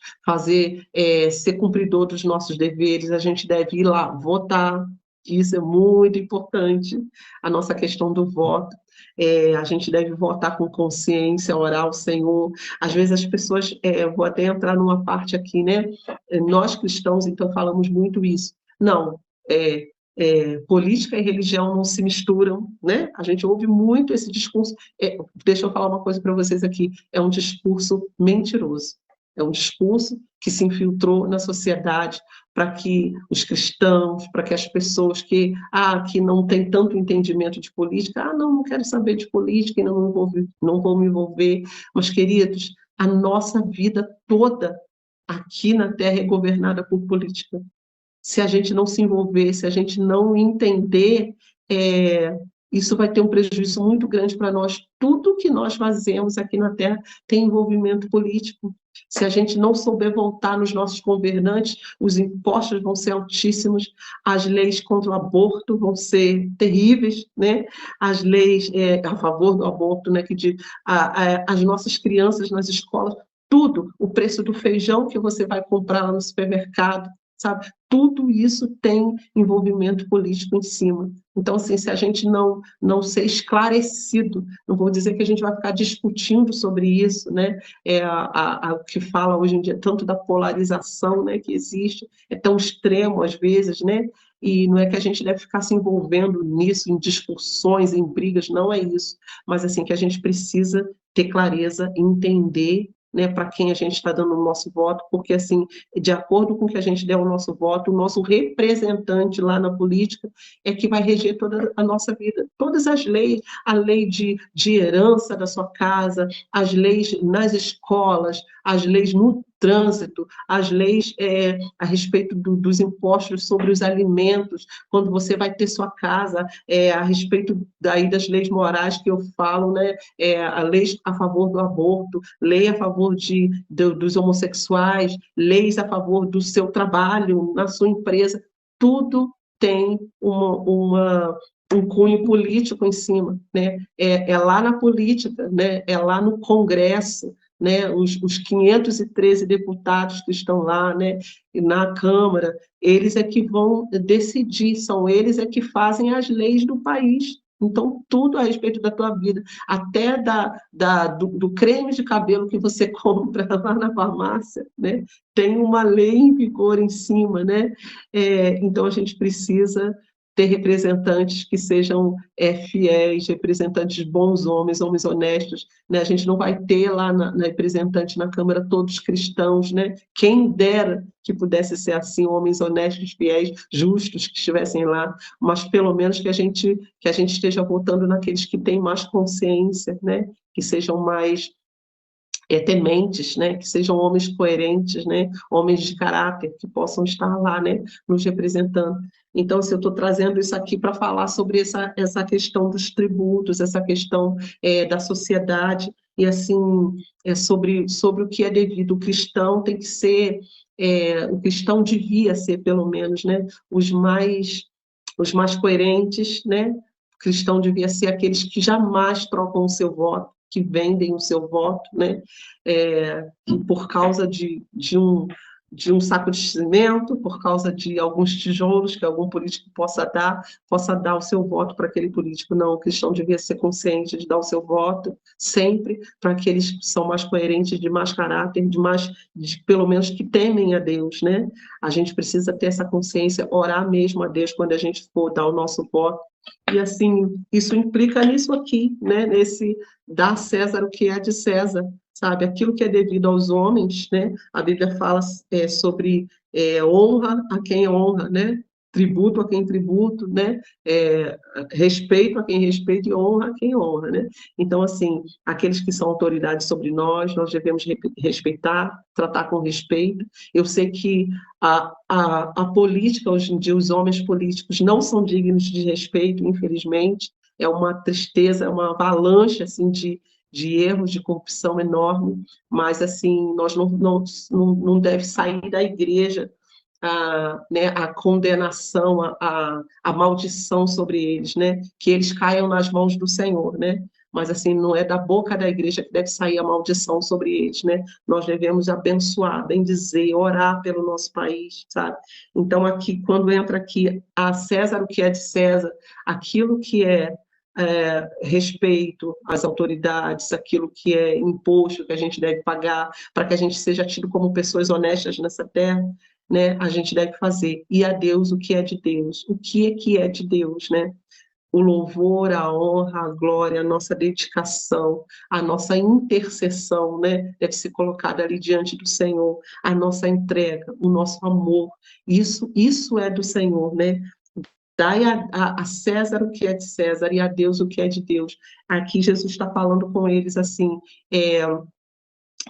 ser cumpridor dos nossos deveres, a gente deve ir lá votar, isso é muito importante, a nossa questão do voto. A gente deve votar com consciência, orar ao Senhor. Às vezes as pessoas, vou até entrar numa parte aqui, né? Nós cristãos, então, falamos muito isso. Não, política e religião não se misturam, né? A gente ouve muito esse discurso. Deixa eu falar uma coisa para vocês aqui: é um discurso mentiroso. É um discurso que se infiltrou na sociedade para que os cristãos, para que as pessoas que não têm tanto entendimento de política, não quero saber de política e não vou me envolver. Mas, queridos, a nossa vida toda aqui na Terra é governada por política. Se a gente não se envolver, se a gente não entender, isso vai ter um prejuízo muito grande para nós. Tudo que nós fazemos aqui na Terra tem envolvimento político. Se a gente não souber voltar nos nossos governantes, os impostos vão ser altíssimos, as leis contra o aborto vão ser terríveis, né? As leis a favor do aborto, né? As nossas crianças nas escolas, tudo, o preço do feijão que você vai comprar lá no supermercado, sabe? Tudo isso tem envolvimento político em cima. Então, assim, se a gente não ser esclarecido, não vou dizer que a gente vai ficar discutindo sobre isso, né? O que fala hoje em dia tanto da polarização, né, que existe, é tão extremo às vezes, né? E não é que a gente deve ficar se envolvendo nisso, em discussões, em brigas, não é isso. Mas, assim, que a gente precisa ter clareza, entender, né, para quem a gente está dando o nosso voto, porque, assim, de acordo com o que a gente der o nosso voto, o nosso representante lá na política é que vai reger toda a nossa vida. Todas as leis, a lei de herança da sua casa, as leis nas escolas, as leis no trânsito, as leis a respeito dos impostos sobre os alimentos, quando você vai ter sua casa, a respeito daí das leis morais que eu falo, né, a lei a favor do aborto, lei a favor dos homossexuais, leis a favor do seu trabalho, na sua empresa, tudo tem um cunho político em cima, né? É lá na política, né? É lá no Congresso, né? Os 513 deputados que estão lá, né? Na Câmara, eles é que vão decidir, são eles é que fazem as leis do país. Então, tudo a respeito da tua vida, até do creme de cabelo que você compra lá na farmácia, né? Tem uma lei em vigor em cima, né? Então, a gente precisa ter representantes que sejam fiéis, representantes bons homens honestos, né? A gente não vai ter lá na representante na Câmara todos cristãos, né? Quem dera que pudesse ser assim, homens honestos, fiéis, justos que estivessem lá, mas pelo menos que a gente esteja votando naqueles que têm mais consciência, né? Que sejam mais tementes, né? Que sejam homens coerentes, né? Homens de caráter, que possam estar lá, né? Nos representando. Então, se eu estou trazendo isso aqui para falar sobre essa questão dos tributos, essa questão da sociedade, e assim, sobre o que é devido. O cristão tem que ser, o cristão devia ser, pelo menos, né? Os mais coerentes, né? O cristão devia ser aqueles que jamais trocam o seu voto, que vendem o seu voto, né? Por causa de um saco de cimento, por causa de alguns tijolos que algum político possa dar o seu voto para aquele político. Não, o cristão devia ser consciente de dar o seu voto sempre para aqueles que são mais coerentes, de mais caráter, pelo menos que temem a Deus, né? A gente precisa ter essa consciência, orar mesmo a Deus quando a gente for dar o nosso voto. E, assim, isso implica nisso aqui, né? Nesse dar a César o que é de César, sabe? Aquilo que é devido aos homens, né? A Bíblia fala sobre honra a quem honra, né? Tributo a quem tributo, né? Respeito a quem respeita e honra a quem honra, né? Então, assim, aqueles que são autoridades sobre nós devemos respeitar, tratar com respeito. Eu sei que a política, hoje em dia, os homens políticos não são dignos de respeito, infelizmente. É uma tristeza, é uma avalanche, assim, de erros, de corrupção enorme, mas, assim, nós não deve sair da igreja né, a condenação, a maldição sobre eles, né? Que eles caiam nas mãos do Senhor, né? Mas, assim, não é da boca da igreja que deve sair a maldição sobre eles, né? Nós devemos abençoar, bendizer, orar pelo nosso país, sabe? Então, aqui, quando entra aqui a César o que é de César, aquilo que é respeito às autoridades, aquilo que é imposto que a gente deve pagar, para que a gente seja tido como pessoas honestas nessa terra, né, a gente deve fazer. E a Deus o que é de Deus. O que é de Deus, né? O louvor, a honra, a glória, a nossa dedicação, a nossa intercessão, né, deve ser colocada ali diante do Senhor, a nossa entrega, o nosso amor, isso é do Senhor, né? Dai a César o que é de César e a Deus o que é de Deus. Aqui Jesus está falando com eles assim,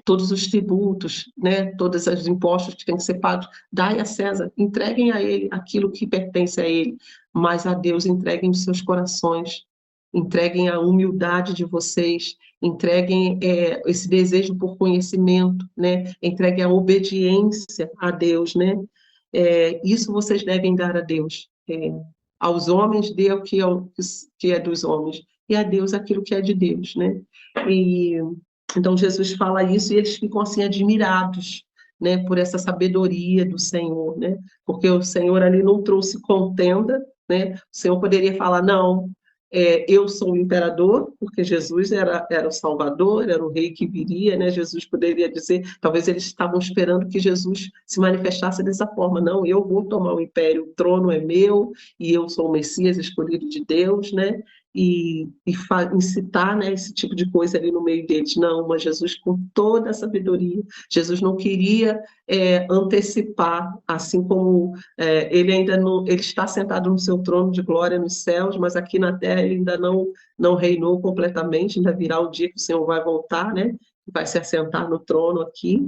todos os tributos, né, todos os impostos que têm que ser pagos, dai a César, entreguem a ele aquilo que pertence a ele, mas a Deus entreguem os seus corações, entreguem a humildade de vocês, entreguem esse desejo por conhecimento, né, entreguem a obediência a Deus, né, isso vocês devem dar a Deus. Aos homens dê o que é dos homens, e a Deus aquilo que é de Deus, né, e então Jesus fala isso e eles ficam assim admirados, né, por essa sabedoria do Senhor, né? Porque o Senhor ali não trouxe contenda, né? O Senhor poderia falar não, eu sou o imperador, porque Jesus era o Salvador, era o rei que viria, né? Jesus poderia dizer, talvez eles estavam esperando que Jesus se manifestasse dessa forma, não, eu vou tomar o império, o trono é meu e eu sou o Messias escolhido de Deus, né? E incitar, né, esse tipo de coisa ali no meio deles. Não, mas Jesus com toda a sabedoria, Jesus não queria antecipar, assim como ele ainda não, ele está sentado no seu trono de glória nos céus, mas aqui na terra ele ainda não reinou completamente, ainda virá o dia que o Senhor vai voltar, né, vai se assentar no trono aqui,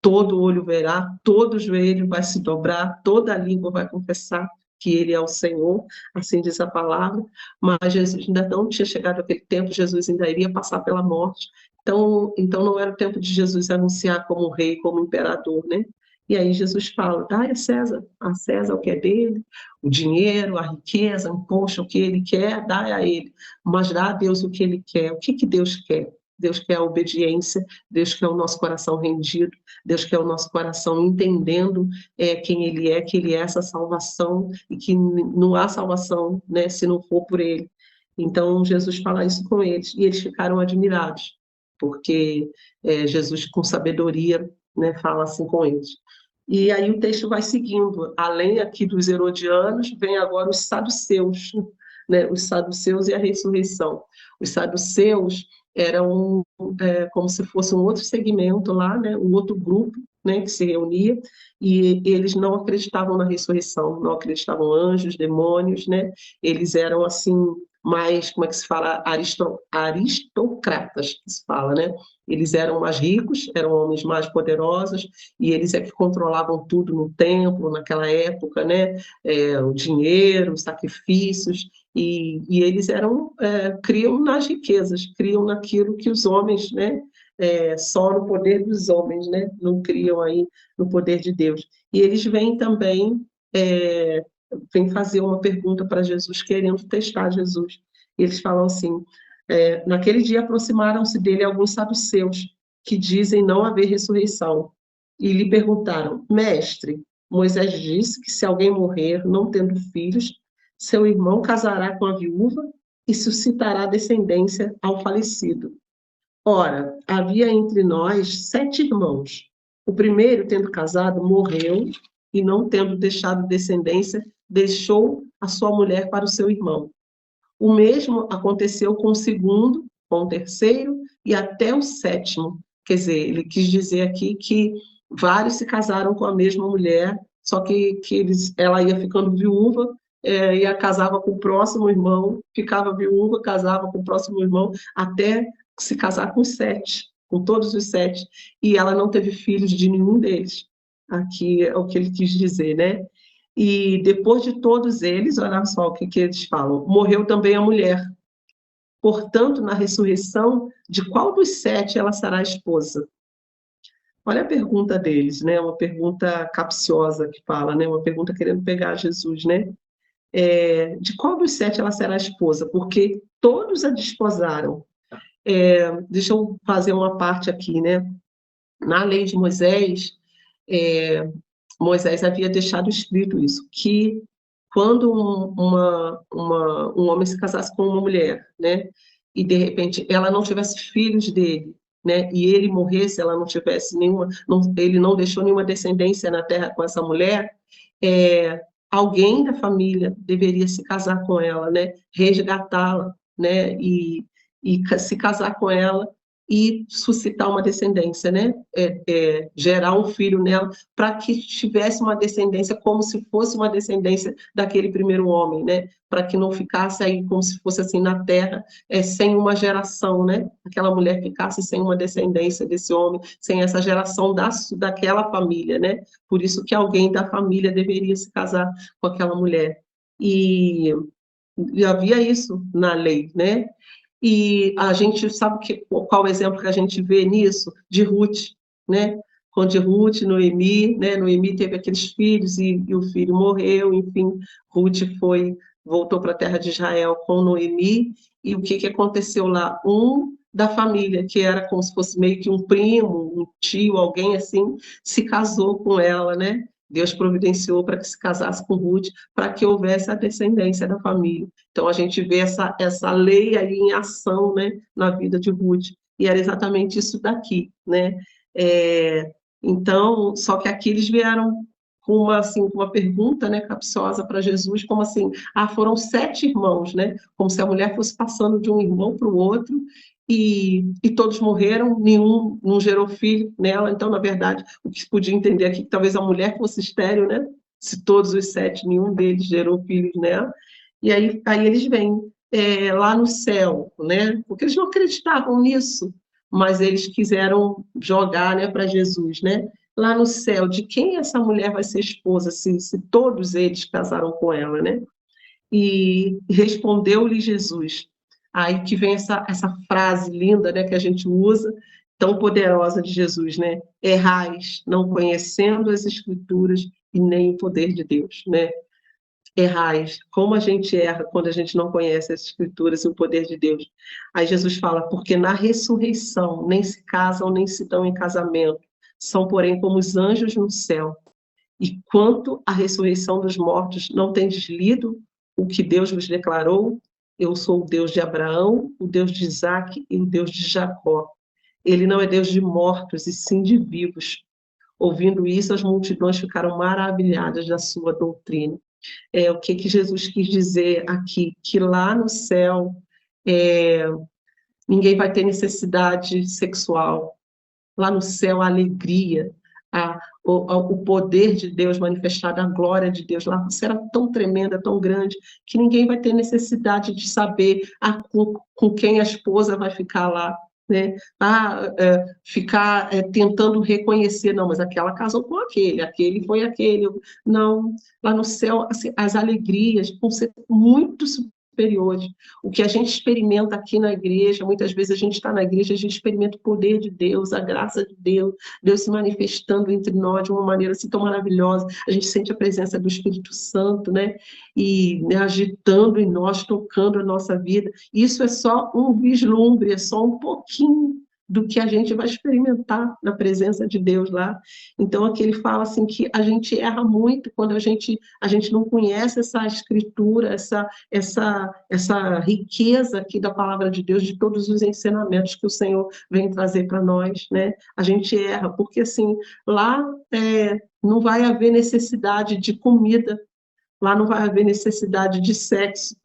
todo olho verá, todo joelho vai se dobrar, toda língua vai confessar que ele é o Senhor, assim diz a palavra, mas Jesus ainda não tinha chegado aquele tempo, Jesus ainda iria passar pela morte, então não era o tempo de Jesus anunciar como rei, como imperador, né? E aí Jesus fala, dai a César o que é dele, o dinheiro, a riqueza, o imposto, o que ele quer, dai a ele, mas dá a Deus o que ele quer. O que Deus quer? Deus quer a obediência, Deus quer o nosso coração rendido, Deus quer o nosso coração entendendo quem Ele é, que Ele é essa salvação e que não há salvação, né, se não for por Ele. Então Jesus fala isso com eles e eles ficaram admirados, porque Jesus com sabedoria, né, fala assim com eles. E aí o texto vai seguindo, além aqui dos herodianos, vem agora os saduceus, né, os saduceus e a ressurreição. Os saduceus eram como se fosse um outro segmento lá, né, um outro grupo, né, que se reunia, e eles não acreditavam na ressurreição, não acreditavam em anjos, demônios, né, eles eram assim mais, como é que se fala, aristocratas, que se fala, né, eles eram mais ricos, eram homens mais poderosos, e eles é que controlavam tudo no templo, naquela época, né, o dinheiro, os sacrifícios, e eles criam nas riquezas, criam naquilo que os homens, né, só no poder dos homens, né, não criam aí no poder de Deus. E eles vêm também, vêm fazer uma pergunta para Jesus, querendo testar Jesus. E eles falam assim, naquele dia aproximaram-se dele alguns saduceus, que dizem não haver ressurreição, e lhe perguntaram, mestre, Moisés disse que se alguém morrer não tendo filhos, seu irmão casará com a viúva e suscitará descendência ao falecido. Ora, havia entre nós 7 irmãos. O primeiro, tendo casado, morreu e, não tendo deixado descendência, deixou a sua mulher para o seu irmão. O mesmo aconteceu com o segundo, com o terceiro e até o 7º. Quer dizer, ele quis dizer aqui que vários se casaram com a mesma mulher, só que ela ia ficando viúva, ia casava com o próximo irmão, ficava viúva, casava com o próximo irmão, até se casar com 7, com todos os 7, e ela não teve filhos de nenhum deles. Aqui é o que ele quis dizer, né? E depois de todos eles, olha só o que eles falam, morreu também a mulher. Portanto, na ressurreição, de qual dos 7 ela será esposa? Olha a pergunta deles, né? Uma pergunta capciosa que fala, né? Uma pergunta querendo pegar Jesus, né? De qual dos 7 ela será esposa? Porque todos a desposaram. Deixa eu fazer uma parte aqui, né? Na lei de Moisés, Moisés havia deixado escrito isso, que quando um homem se casasse com uma mulher, né? E de repente ela não tivesse filhos dele, né, e ele morresse, ela não tivesse nenhuma, ele não deixou nenhuma descendência na terra com essa mulher, alguém da família deveria se casar com ela, né, resgatá-la, né, e se casar com ela e suscitar uma descendência, né, gerar um filho nela, para que tivesse uma descendência como se fosse uma descendência daquele primeiro homem, né, para que não ficasse aí como se fosse assim na terra, sem uma geração, né, aquela mulher ficasse sem uma descendência desse homem, sem essa geração daquela família, né, por isso que alguém da família deveria se casar com aquela mulher. E havia isso na lei, né? E a gente sabe qual o exemplo que a gente vê nisso? De Ruth, né? Com de Ruth, Noemi, né? Noemi teve aqueles filhos e o filho morreu, enfim, Ruth voltou para a terra de Israel com Noemi, e o que aconteceu lá? Um da família, que era como se fosse meio que um primo, um tio, alguém assim, se casou com ela, né? Deus providenciou para que se casasse com Ruth, para que houvesse a descendência da família. Então, a gente vê essa lei aí em ação, né, na vida de Ruth. E era exatamente isso daqui, né? Então, só que aqui eles vieram com uma pergunta, né, capciosa para Jesus, como assim, foram 7 irmãos, né? Como se a mulher fosse passando de um irmão para o outro, e todos morreram, nenhum não gerou filho nela. Então, na verdade, o que se podia entender aqui, que talvez a mulher fosse estéril, né? Se todos os 7, nenhum deles gerou filhos nela. E aí eles vêm lá no céu, né? Porque eles não acreditavam nisso, mas eles quiseram jogar, né, para Jesus, né? Lá no céu, de quem essa mulher vai ser esposa, se todos eles casaram com ela, né? E respondeu-lhe Jesus. Aí que vem essa frase linda, né, que a gente usa, tão poderosa de Jesus, né? Errais, não conhecendo as Escrituras e nem o poder de Deus, né? Errais, como a gente erra quando a gente não conhece as Escrituras e o poder de Deus. Aí Jesus fala, porque na ressurreição nem se casam nem se dão em casamento, são, porém, como os anjos no céu. E quanto à ressurreição dos mortos, não tendes lido o que Deus vos declarou? Eu sou o Deus de Abraão, o Deus de Isaque e o Deus de Jacó. Ele não é Deus de mortos, e sim de vivos. Ouvindo isso, as multidões ficaram maravilhadas da sua doutrina. O que Jesus quis dizer aqui? Que lá no céu ninguém vai ter necessidade sexual. Lá no céu a alegria, o poder de Deus manifestado, a glória de Deus lá será tão tremenda, tão grande, que ninguém vai ter necessidade de saber com quem a esposa vai ficar lá, né? Ficar tentando reconhecer, não, mas aquela casou com aquele foi aquele. Não, lá no céu, assim, as alegrias vão ser muito superiores. O que a gente experimenta aqui na igreja, muitas vezes a gente está na igreja, a gente experimenta o poder de Deus, a graça de Deus, Deus se manifestando entre nós de uma maneira assim tão maravilhosa. A gente sente a presença do Espírito Santo, né? E né, agitando em nós, tocando a nossa vida. Isso é só um vislumbre, é só um pouquinho do que a gente vai experimentar na presença de Deus lá. Então, aqui ele fala assim que a gente erra muito quando a gente não conhece essa escritura, essa riqueza aqui da palavra de Deus, de todos os ensinamentos que o Senhor vem trazer para nós, né? A gente erra, porque assim, lá não vai haver necessidade de comida, lá não vai haver necessidade de sexo,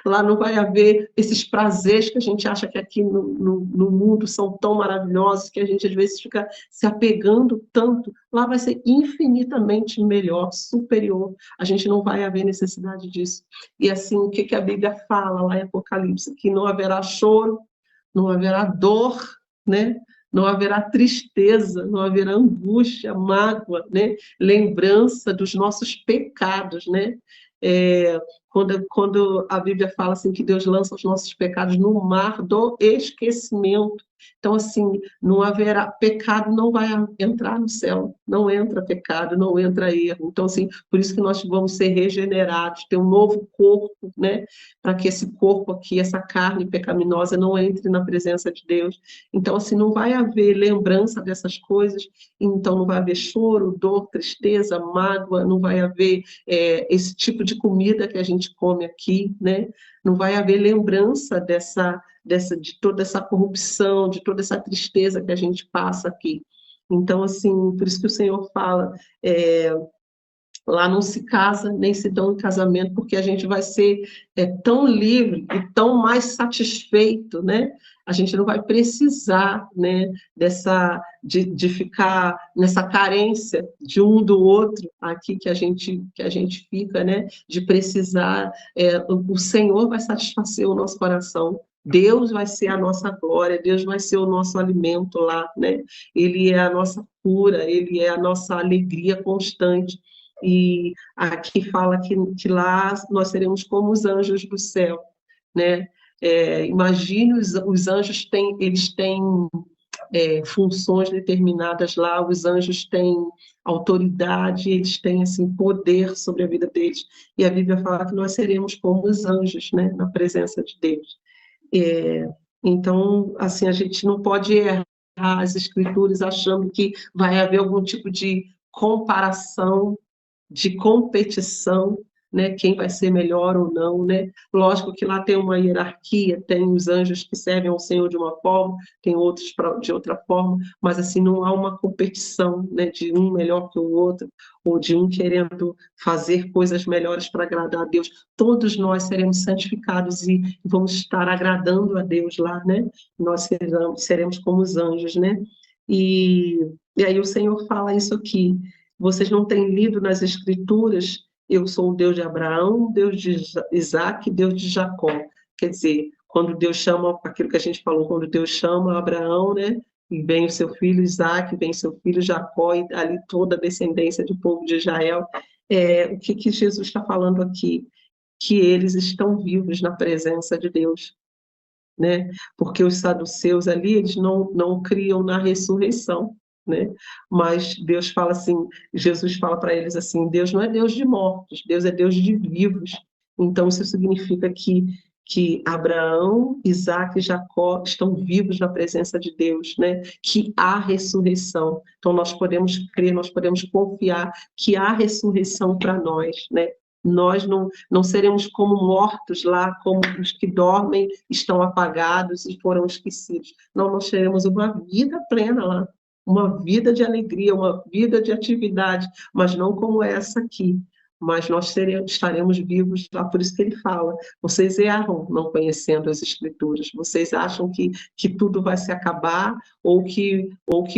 lá não vai haver esses prazeres que a gente acha que aqui no mundo são tão maravilhosos, que a gente às vezes fica se apegando tanto. Lá vai ser infinitamente melhor, superior. A gente não vai haver necessidade disso. E assim, o que a Bíblia fala lá em Apocalipse? Que não haverá choro, não haverá dor, né? Não haverá tristeza, não haverá angústia, mágoa, né? Lembrança dos nossos pecados, né? Quando a Bíblia fala assim que Deus lança os nossos pecados no mar do esquecimento. Então, assim, não haverá pecado, não vai entrar no céu, não entra pecado, não entra erro. Então, assim, por isso que nós vamos ser regenerados, ter um novo corpo, né? Para que esse corpo aqui, essa carne pecaminosa não entre na presença de Deus. Então, assim, não vai haver lembrança dessas coisas, então não vai haver choro, dor, tristeza, mágoa, não vai haver esse tipo de comida que a gente come aqui, né? Não vai haver lembrança de toda essa corrupção, de toda essa tristeza que a gente passa aqui. Então, assim, por isso que o Senhor fala, lá não se casa, nem se dão em casamento, porque a gente vai ser tão livre e tão mais satisfeito, né? A gente não vai precisar, né, de ficar nessa carência de um do outro aqui que a gente fica, né? De precisar, o Senhor vai satisfazer o nosso coração. Deus vai ser a nossa glória, Deus vai ser o nosso alimento lá, né? Ele é a nossa cura, Ele é a nossa alegria constante. E aqui fala que lá nós seremos como os anjos do céu, né? Imagine os anjos eles têm funções determinadas lá, os anjos têm autoridade, eles têm assim poder sobre a vida deles. E a Bíblia fala que nós seremos como os anjos, né? Na presença de Deus. Então, assim, a gente não pode errar as escrituras achando que vai haver algum tipo de comparação, de competição, né, quem vai ser melhor ou não, né? Lógico que lá tem uma hierarquia, tem os anjos que servem ao Senhor de uma forma, tem outros de outra forma, mas assim não há uma competição, né, de um melhor que o outro, ou de um querendo fazer coisas melhores para agradar a Deus. Todos nós seremos santificados e vamos estar agradando a Deus lá, né? Nós seremos como os anjos, né? E aí o Senhor fala isso aqui: vocês não têm lido nas Escrituras, eu sou o Deus de Abraão, Deus de Isaac, Deus de Jacó. Quer dizer, quando Deus chama, aquilo que a gente falou, quando Deus chama Abraão, né, e vem o seu filho Isaac, vem seu filho Jacó, e ali toda a descendência do povo de Israel, o que Jesus está falando aqui? Que eles estão vivos na presença de Deus, né? Porque os saduceus ali, eles não criam na ressurreição, né? Mas Deus fala assim, Jesus fala para eles assim: Deus não é Deus de mortos, Deus é Deus de vivos. Então isso significa que Abraão, Isaac e Jacó estão vivos na presença de Deus, né? Que há ressurreição. Então nós podemos crer, nós podemos confiar que há ressurreição para nós, né? Nós não seremos como mortos lá, como os que dormem, estão apagados e foram esquecidos. Não, nós teremos uma vida plena lá, uma vida de alegria, uma vida de atividade, mas não como essa aqui. Mas nós estaremos vivos lá, por isso que ele fala: vocês erram não conhecendo as Escrituras, vocês acham que tudo vai se acabar, ou que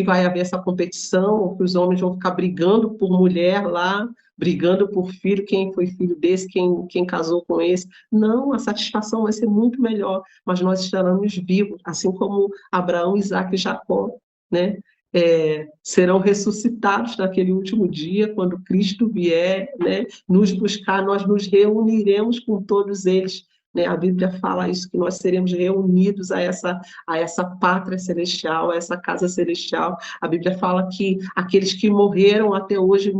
vai haver essa competição, ou que os homens vão ficar brigando por mulher lá, brigando por filho, quem foi filho desse, quem casou com esse. Não, a satisfação vai ser muito melhor, mas nós estaremos vivos, assim como Abraão, Isaac e Jacó, né? Serão ressuscitados naquele último dia, quando Cristo vier, né, nos buscar, nós nos reuniremos com todos eles, né? A Bíblia fala isso, que nós seremos reunidos a essa pátria celestial, a essa casa celestial. A Bíblia fala que aqueles que morreram até hoje,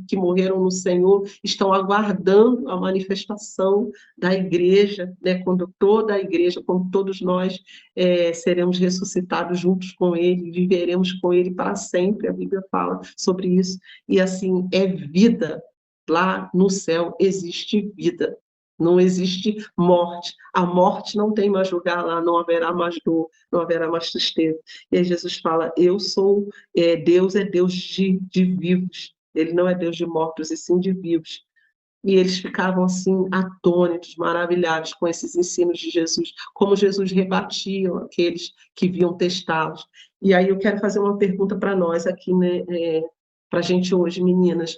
que morreram no Senhor, estão aguardando a manifestação da igreja, né? Quando toda a igreja, quando todos nós seremos ressuscitados juntos com Ele, viveremos com Ele para sempre. A Bíblia fala sobre isso. E assim, é vida. Lá no céu existe vida. Não existe morte. A morte não tem mais lugar lá, não haverá mais dor, não haverá mais tristeza. E aí Jesus fala: eu sou, Deus é Deus de vivos. Ele não é Deus de mortos, e sim de vivos. E eles ficavam assim, atônitos, maravilhados com esses ensinos de Jesus, como Jesus rebatia aqueles que viam testá-los. E aí eu quero fazer uma pergunta para nós aqui, né, para a gente hoje, meninas: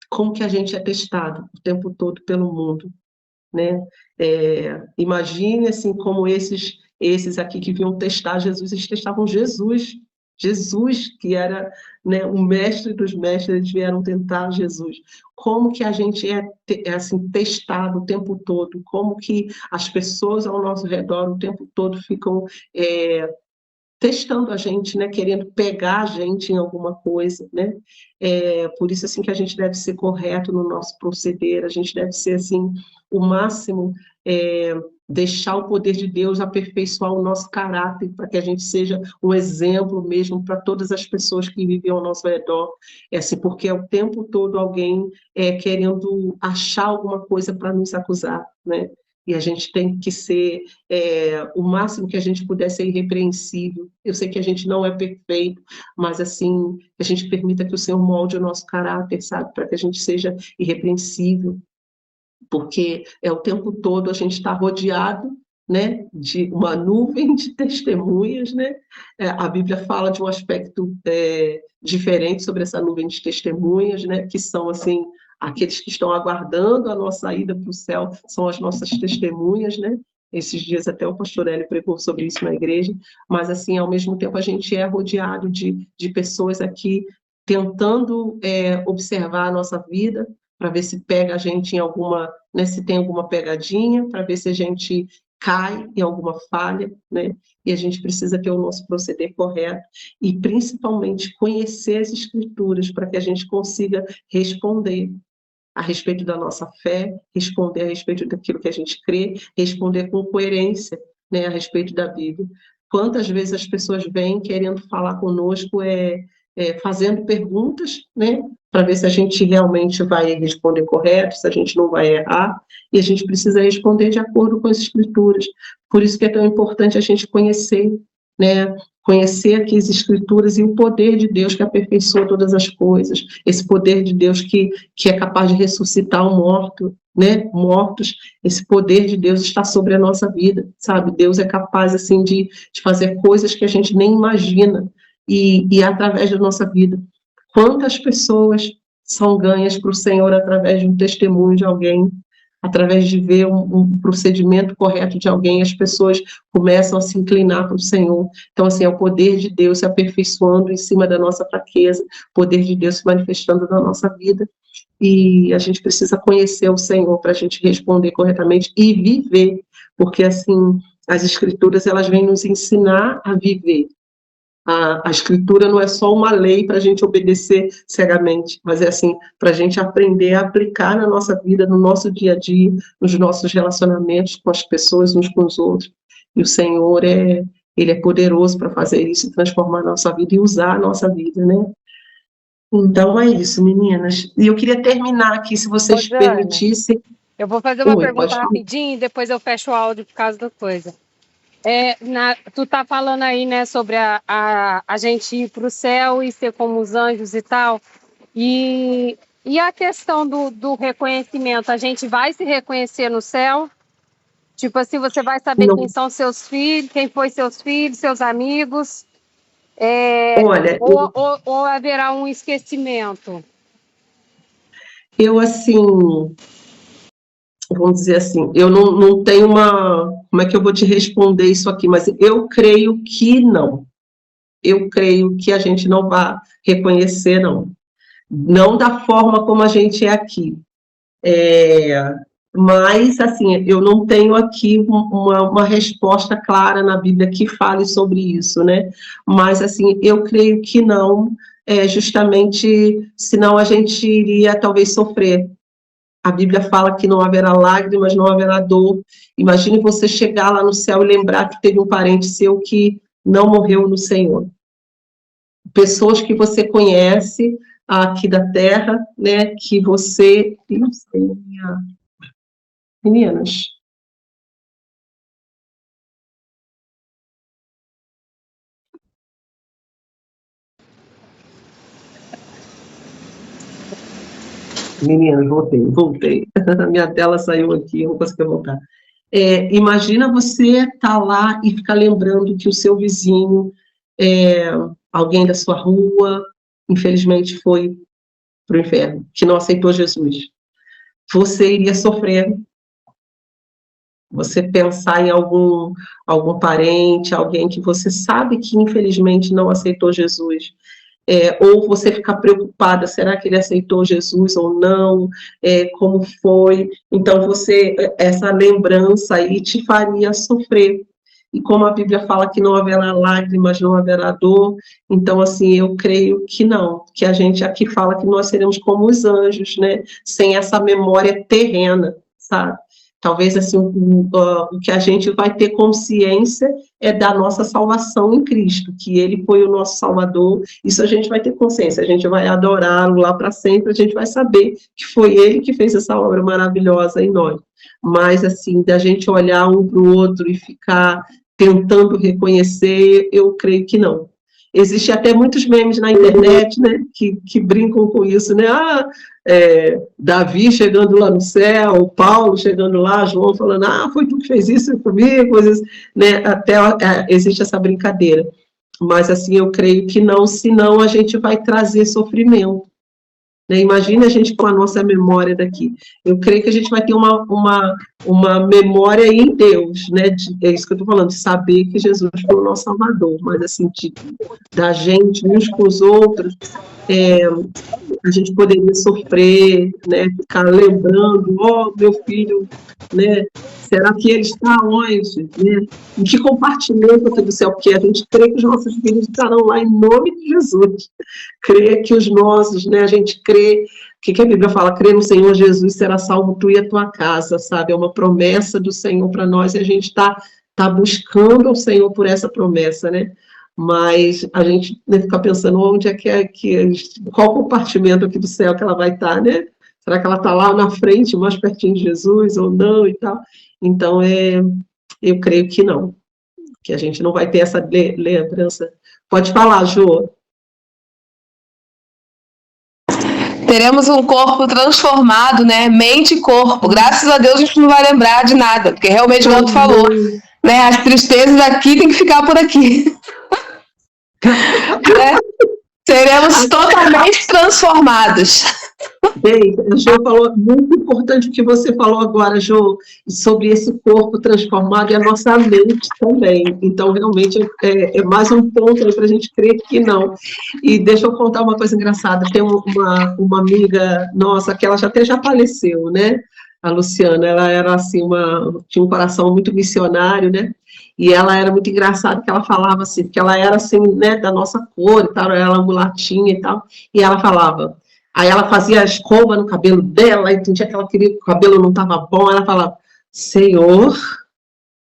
como que a gente é testado o tempo todo pelo mundo, né? Imagine assim, como esses aqui que vinham testar Jesus, eles testavam Jesus, que era, né, o mestre dos mestres, eles vieram tentar Jesus. Como que a gente é assim, testado o tempo todo? Como que as pessoas ao nosso redor o tempo todo ficam testando a gente, né, querendo pegar a gente em alguma coisa, né? Por isso assim que a gente deve ser correto no nosso proceder, a gente deve ser assim o máximo, deixar o poder de Deus aperfeiçoar o nosso caráter, para que a gente seja um exemplo mesmo para todas as pessoas que vivem ao nosso redor, assim, porque é o tempo todo alguém querendo achar alguma coisa para nos acusar, né? E a gente tem que ser o máximo que a gente puder ser irrepreensível. Eu sei que a gente não é perfeito, mas assim, que a gente permita que o Senhor molde o nosso caráter, sabe? Para que a gente seja irrepreensível. Porque o tempo todo a gente está rodeado, né, de uma nuvem de testemunhas, né? A Bíblia fala de um aspecto diferente sobre essa nuvem de testemunhas, né, que são assim aqueles que estão aguardando a nossa ida para o céu, são as nossas testemunhas, né? Esses dias até o pastor Hélio pregou sobre isso na igreja, mas assim, ao mesmo tempo a gente é rodeado de pessoas aqui tentando observar a nossa vida, para ver se pega a gente em alguma, né, se tem alguma pegadinha, para ver se a gente cai em alguma falha, né? E a gente precisa ter o nosso proceder correto e principalmente conhecer as escrituras para que a gente consiga responder a respeito da nossa fé, responder a respeito daquilo que a gente crê, responder com coerência, né, a respeito da Bíblia. Quantas vezes as pessoas vêm querendo falar conosco, fazendo perguntas, né, para ver se a gente realmente vai responder correto, se a gente não vai errar, e a gente precisa responder de acordo com as Escrituras. Por isso que é tão importante a gente conhecer, né, conhecer aqui as Escrituras e o poder de Deus que aperfeiçoa todas as coisas, esse poder de Deus que é capaz de ressuscitar o morto, né, mortos, esse poder de Deus está sobre a nossa vida, sabe? Deus é capaz, assim, de fazer coisas que a gente nem imagina, e através da nossa vida. Quantas pessoas são ganhas para o Senhor através de um testemunho de alguém, através de ver um procedimento correto de alguém, as pessoas começam a se inclinar para o Senhor. Então, assim, é o poder de Deus se aperfeiçoando em cima da nossa fraqueza, o poder de Deus se manifestando na nossa vida, e a gente precisa conhecer o Senhor para a gente responder corretamente e viver, porque, assim, as Escrituras, elas vêm nos ensinar a viver. A Escritura não é só uma lei para a gente obedecer cegamente, mas é assim, para a gente aprender a aplicar na nossa vida, no nosso dia a dia, nos nossos relacionamentos com as pessoas, uns com os outros. E o Senhor, Ele é poderoso para fazer isso, transformar a nossa vida e usar a nossa vida, né? Então é isso, meninas. E eu queria terminar aqui, se vocês Rosane, permitissem. eu vou fazer uma Oi, pergunta pode falar. rapidinho e depois eu fecho o áudio por causa da coisa. Tu tá falando aí, né, sobre a gente ir para o céu e ser como os anjos e tal. E a questão do reconhecimento, a gente vai se reconhecer no céu? Tipo assim, você vai saber Não, quem são seus filhos, quem foi seus filhos, seus amigos, olha, ou haverá um esquecimento? eu assim, vamos dizer assim, eu não tenho uma... Como é que eu vou te responder isso aqui? Mas eu creio que não. Eu creio que a gente não vai reconhecer, não. Não da forma como a gente é aqui. Mas, assim, eu não tenho aqui uma resposta clara na Bíblia que fale sobre isso, né? Mas, assim, eu creio que não, justamente, senão a gente iria talvez sofrer. A Bíblia fala que não haverá lágrimas, não haverá dor. Imagine você chegar lá no céu e lembrar que teve um parente seu que não morreu no Senhor. Pessoas que você conhece aqui da terra, né, que você... Não sei, meninas. Meninas, voltei. A minha tela saiu aqui, eu não consegui voltar. Imagina você estar lá e ficar lembrando que o seu vizinho, alguém da sua rua, infelizmente foi para o inferno, que não aceitou Jesus. Você iria sofrer. Você pensar em algum parente, alguém que você sabe que infelizmente não aceitou Jesus. Ou você ficar preocupada, será que ele aceitou Jesus ou não? Como foi? Então, essa lembrança aí te faria sofrer. E como a Bíblia fala que não haverá lágrimas, não haverá dor, então, assim, eu creio que não, que a gente aqui fala que nós seremos como os anjos, né? Sem essa memória terrena, sabe? Talvez assim, o que a gente vai ter consciência é da nossa salvação em Cristo, que Ele foi o nosso Salvador. Isso a gente vai ter consciência, a gente vai adorá-lo lá para sempre, a gente vai saber que foi Ele que fez essa obra maravilhosa em nós. Mas, assim, da gente olhar um para o outro e ficar tentando reconhecer, eu creio que não. Existem até muitos memes na internet, né, que brincam com isso, né? Davi chegando lá no céu, Paulo chegando lá, João falando, foi tu que fez isso comigo, coisas, né? Até existe essa brincadeira. Mas, assim, eu creio que não, senão a gente vai trazer sofrimento. Né? Imagina a gente com a nossa memória daqui. Eu creio que a gente vai ter uma memória em Deus, né? É isso que eu estou falando, de saber que Jesus foi o nosso Salvador, mas assim, da gente uns com os outros, a gente poderia sofrer, né? Ficar lembrando, meu filho, né? Será que ele está onde? Né? Em que compartimento aqui do céu? Porque a gente crê que os nossos filhos estarão lá em nome de Jesus. Crê que os nossos, né? A gente crê, o que a Bíblia fala? Crê no Senhor Jesus, será salvo tu e a tua casa, sabe? É uma promessa do Senhor para nós e a gente está buscando ao Senhor por essa promessa, né? Mas a gente fica pensando onde é qual compartimento aqui do céu que ela vai estar, né? Será que ela está lá na frente, mais pertinho de Jesus ou não e tal? Então, eu creio que não, que a gente não vai ter essa lembrança. Pode falar, Jô. Teremos um corpo transformado, né? Mente e corpo. Graças a Deus a gente não vai lembrar de nada, porque realmente, como tu falou, né? As tristezas aqui tem que ficar por aqui. Né? Seremos totalmente transformados. Bem, a Jo falou, muito importante o que você falou agora, Jo, sobre esse corpo transformado e a nossa mente também. Então, realmente, é mais um ponto para a gente crer que não. E deixa eu contar uma coisa engraçada. Tem uma amiga nossa, que ela já faleceu, né? A Luciana, ela era assim, tinha um coração muito missionário, né? E ela era muito engraçada, que ela falava assim, porque ela era assim, né, da nossa cor e tal, ela mulatinha e tal, e ela falava, aí ela fazia a escova no cabelo dela, e tinha que ela queria que o cabelo não estava bom, ela falava, Senhor,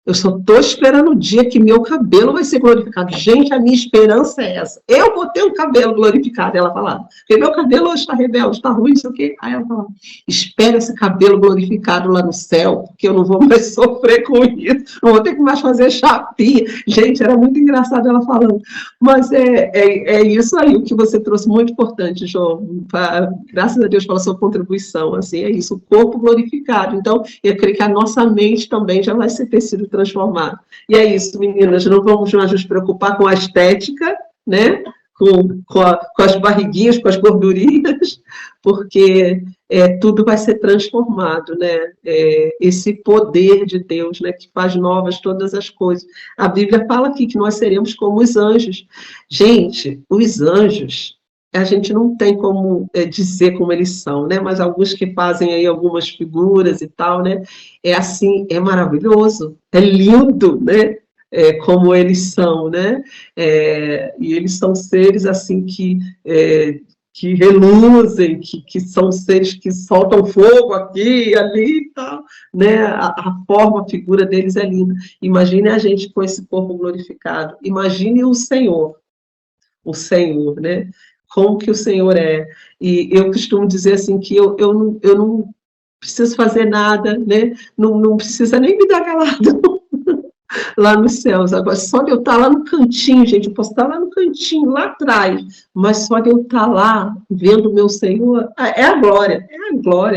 eu só estou esperando o dia que meu cabelo vai ser glorificado. Gente, a minha esperança é essa. Eu vou ter um cabelo glorificado, ela falava. Porque meu cabelo hoje está rebelde, está ruim, não sei o quê. Aí ela falava, espera esse cabelo glorificado lá no céu, porque eu não vou mais sofrer com isso, não vou ter que mais fazer chapinha. Gente, era muito engraçado ela falando. Mas é isso aí, o que você trouxe, muito importante, João. Graças a Deus pela sua contribuição. Assim, é isso, o corpo glorificado. Então, eu creio que a nossa mente também já vai ter sido transformada. E é isso, meninas, não vamos mais nos preocupar com a estética, né? Com as barriguinhas, com as gordurinhas, porque tudo vai ser transformado, né? Esse poder de Deus, né? Que faz novas todas as coisas. A Bíblia fala aqui que nós seremos como os anjos. Gente, os anjos, a gente não tem como dizer como eles são, né? Mas alguns que fazem aí algumas figuras e tal, né? É assim, é maravilhoso, é lindo, né? Como eles são, né? E eles são seres assim que reluzem, que são seres que soltam fogo aqui e ali e tal, né? A forma, a figura deles é linda. Imagine a gente com esse corpo glorificado. Imagine o Senhor, né? Como que o Senhor é. E eu costumo dizer assim, que eu não preciso fazer nada, né? Não precisa nem me dar galardão lá nos céus. Agora, só de eu estar lá no cantinho, gente, eu posso estar lá no cantinho, lá atrás, mas só de eu estar lá, vendo o meu Senhor, é a glória,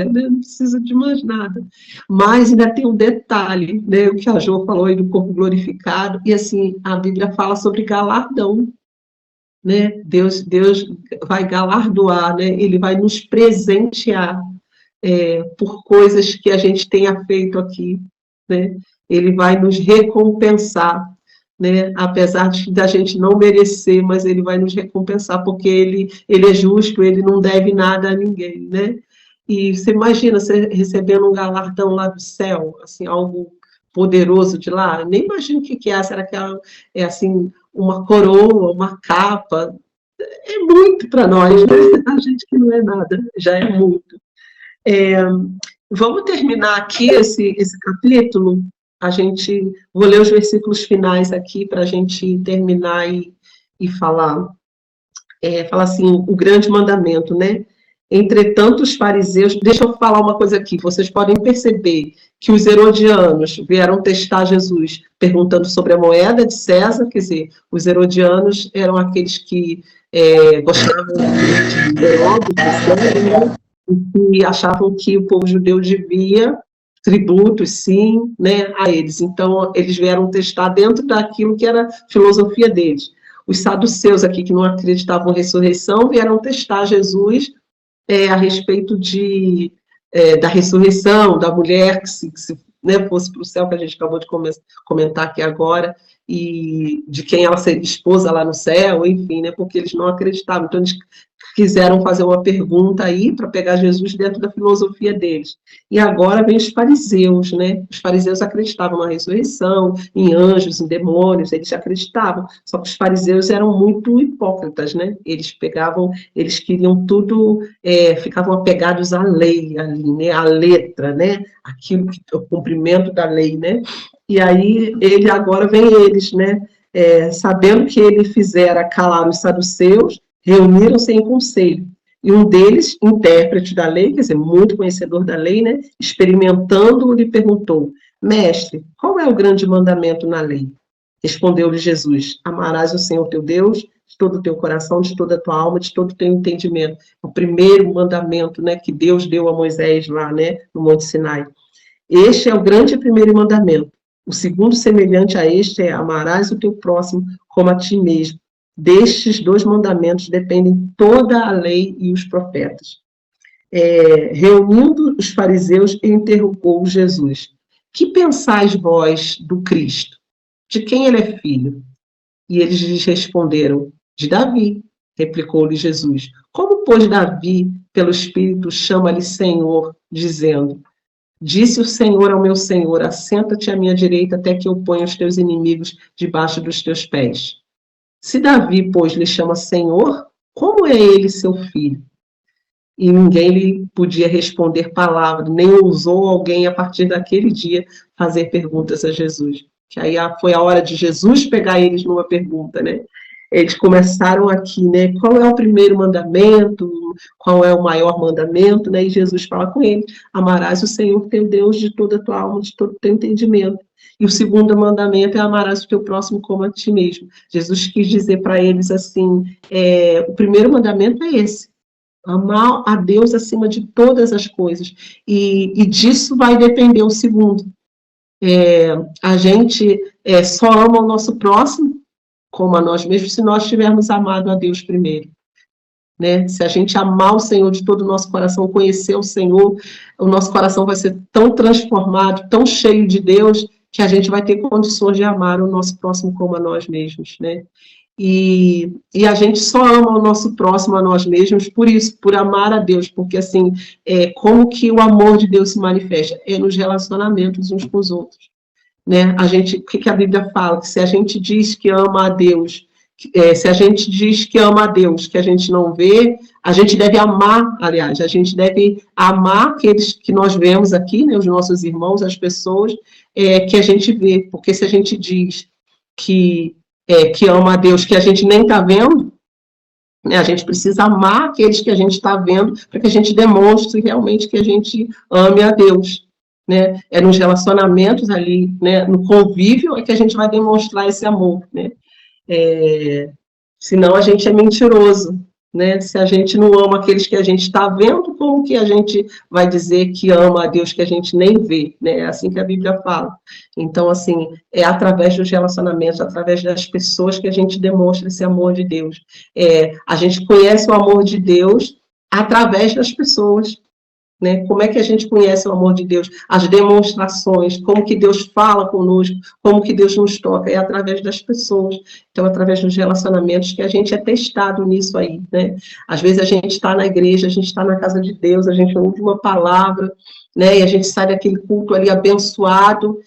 né? Não precisa de mais nada. Mas ainda tem um detalhe, né? O que a Jo falou aí do corpo glorificado, e assim, a Bíblia fala sobre galardão. Né? Deus vai galardoar, né? Ele vai nos presentear por coisas que a gente tenha feito aqui, né? Ele vai nos recompensar, né? Apesar da gente não merecer, mas ele vai nos recompensar, porque ele é justo, ele não deve nada a ninguém, né? E você imagina você recebendo um galardão lá do céu, assim, algo poderoso de lá? Nem imagino o que é, será que é assim, uma coroa, uma capa? É muito para nós, né? A gente que não é nada, já é muito. Vamos terminar aqui esse capítulo. Vou ler os versículos finais aqui para a gente terminar e falar. Fala assim, o grande mandamento, né? Entretanto, os fariseus... Deixa eu falar uma coisa aqui. Vocês podem perceber que os herodianos vieram testar Jesus perguntando sobre a moeda de César. Quer dizer, os herodianos eram aqueles que gostavam de Herodes, né? E achavam que o povo judeu devia tributos, sim, né, a eles. Então, eles vieram testar dentro daquilo que era a filosofia deles. Os saduceus aqui, que não acreditavam em ressurreição, vieram testar Jesus a respeito da ressurreição, da mulher que se fosse para o céu, que a gente acabou de comentar aqui agora, e de quem ela seria esposa lá no céu, enfim, né, porque eles não acreditavam. Então, eles quiseram fazer uma pergunta aí para pegar Jesus dentro da filosofia deles. E agora vem os fariseus, né? Os fariseus acreditavam na ressurreição, em anjos, em demônios, eles acreditavam. Só que os fariseus eram muito hipócritas, né? Eles queriam tudo, ficavam apegados à lei ali, né? À letra, né? O cumprimento da lei, né? E aí agora vem eles, né? Sabendo que ele fizera calar os saduceus, reuniram-se em conselho, e um deles, intérprete da lei, quer dizer, muito conhecedor da lei, né, experimentando-o, lhe perguntou: mestre, qual é o grande mandamento na lei? Respondeu-lhe Jesus: amarás o Senhor teu Deus de todo o teu coração, de toda a tua alma, de todo o teu entendimento. O primeiro mandamento, né, que Deus deu a Moisés lá, né, no Monte Sinai. Este é o grande primeiro mandamento. O segundo, semelhante a este, é: amarás o teu próximo como a ti mesmo. Destes 2 mandamentos dependem toda a lei e os profetas. Reunindo os fariseus, interrogou Jesus: que pensais vós do Cristo? De quem ele é filho? E eles lhes responderam: de Davi. Replicou-lhe Jesus: como, pois, Davi, pelo Espírito, chama-lhe Senhor, dizendo: disse o Senhor ao meu Senhor: assenta-te à minha direita até que eu ponha os teus inimigos debaixo dos teus pés. Se Davi, pois, lhe chama Senhor, como é ele seu filho? E ninguém lhe podia responder palavra, nem ousou alguém, a partir daquele dia, fazer perguntas a Jesus. Que aí foi a hora de Jesus pegar eles numa pergunta, né? Eles começaram aqui, né? Qual é o primeiro mandamento? Qual é o maior mandamento? Né? E Jesus fala com eles: amarás o Senhor teu Deus de toda a tua alma, de todo o teu entendimento. E o segundo mandamento é: amarás o teu próximo como a ti mesmo. Jesus quis dizer para eles assim: o primeiro mandamento é esse: amar a Deus acima de todas as coisas. E disso vai depender o segundo. A gente só ama o nosso próximo como a nós mesmos se nós tivermos amado a Deus primeiro. Né? Se a gente amar o Senhor de todo o nosso coração, conhecer o Senhor, o nosso coração vai ser tão transformado, tão cheio de Deus, que a gente vai ter condições de amar o nosso próximo como a nós mesmos, né? E a gente só ama o nosso próximo a nós mesmos por isso, por amar a Deus, porque assim, como que o amor de Deus se manifesta? É nos relacionamentos uns com os outros, né? O que a Bíblia fala? Que se a gente diz que ama a Deus, se a gente diz que ama a Deus, que a gente não vê, a gente deve amar, aliás, a gente deve amar aqueles que nós vemos aqui, né, os nossos irmãos, as pessoas que a gente vê, porque se a gente diz que ama a Deus, que a gente nem está vendo, né, a gente precisa amar aqueles que a gente está vendo, para que a gente demonstre realmente que a gente ame a Deus. Né? É nos relacionamentos ali, né, no convívio, é que a gente vai demonstrar esse amor, né? Senão a gente é mentiroso, né? Se a gente não ama aqueles que a gente está vendo, como que a gente vai dizer que ama a Deus que a gente nem vê, né? É assim que a Bíblia fala. Então, assim, é através dos relacionamentos, através das pessoas que a gente demonstra esse amor de Deus. A gente conhece o amor de Deus através das pessoas. Né? Como é que a gente conhece o amor de Deus? As demonstrações, como que Deus fala conosco, como que Deus nos toca, é através das pessoas. Então, através dos relacionamentos que a gente é testado nisso aí, né? Às vezes a gente está na igreja, a gente está na casa de Deus, a gente ouve uma palavra, né? E a gente sai daquele culto ali abençoado,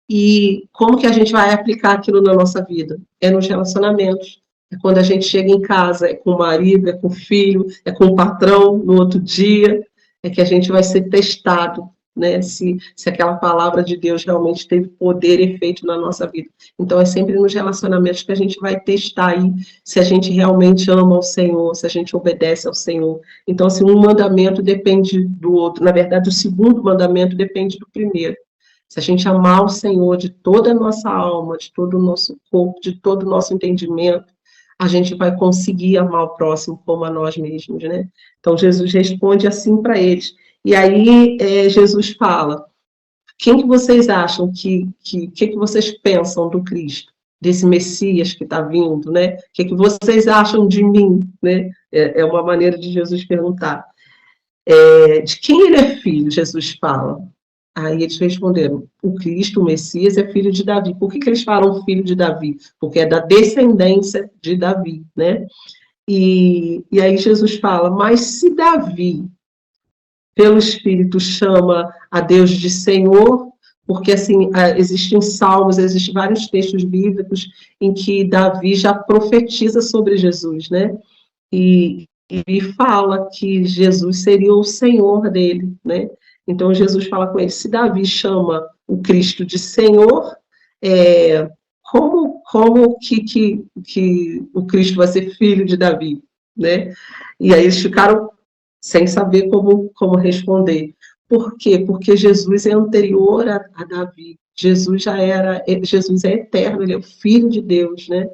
e como que a gente vai aplicar aquilo na nossa vida? É nos relacionamentos. É quando a gente chega em casa, é com o marido, é com o filho, é com o patrão no outro dia, é que a gente vai ser testado, né, se aquela palavra de Deus realmente teve poder e efeito na nossa vida. Então, é sempre nos relacionamentos que a gente vai testar aí se a gente realmente ama ao Senhor, se a gente obedece ao Senhor. Então, assim, um mandamento depende do outro. Na verdade, o segundo mandamento depende do primeiro. Se a gente amar o Senhor de toda a nossa alma, de todo o nosso corpo, de todo o nosso entendimento, a gente vai conseguir amar o próximo como a nós mesmos, né? Então, Jesus responde assim para eles. E aí, Jesus fala, quem que vocês acham que vocês pensam do Cristo, desse Messias que está vindo, né? O que vocês acham de mim, né? É uma maneira de Jesus perguntar. De quem ele é filho, Jesus fala. Aí eles responderam, o Cristo, o Messias, é filho de Davi. Por que eles falam filho de Davi? Porque é da descendência de Davi, né? E aí Jesus fala, mas se Davi, pelo Espírito, chama a Deus de Senhor, porque assim, existem salmos, existem vários textos bíblicos em que Davi já profetiza sobre Jesus, né? E fala que Jesus seria o Senhor dele, né? Então, Jesus fala com ele, se Davi chama o Cristo de Senhor, como que o Cristo vai ser filho de Davi, né? E aí eles ficaram sem saber como responder. Por quê? Porque Jesus é anterior a Davi. Jesus é eterno, ele é o Filho de Deus, né?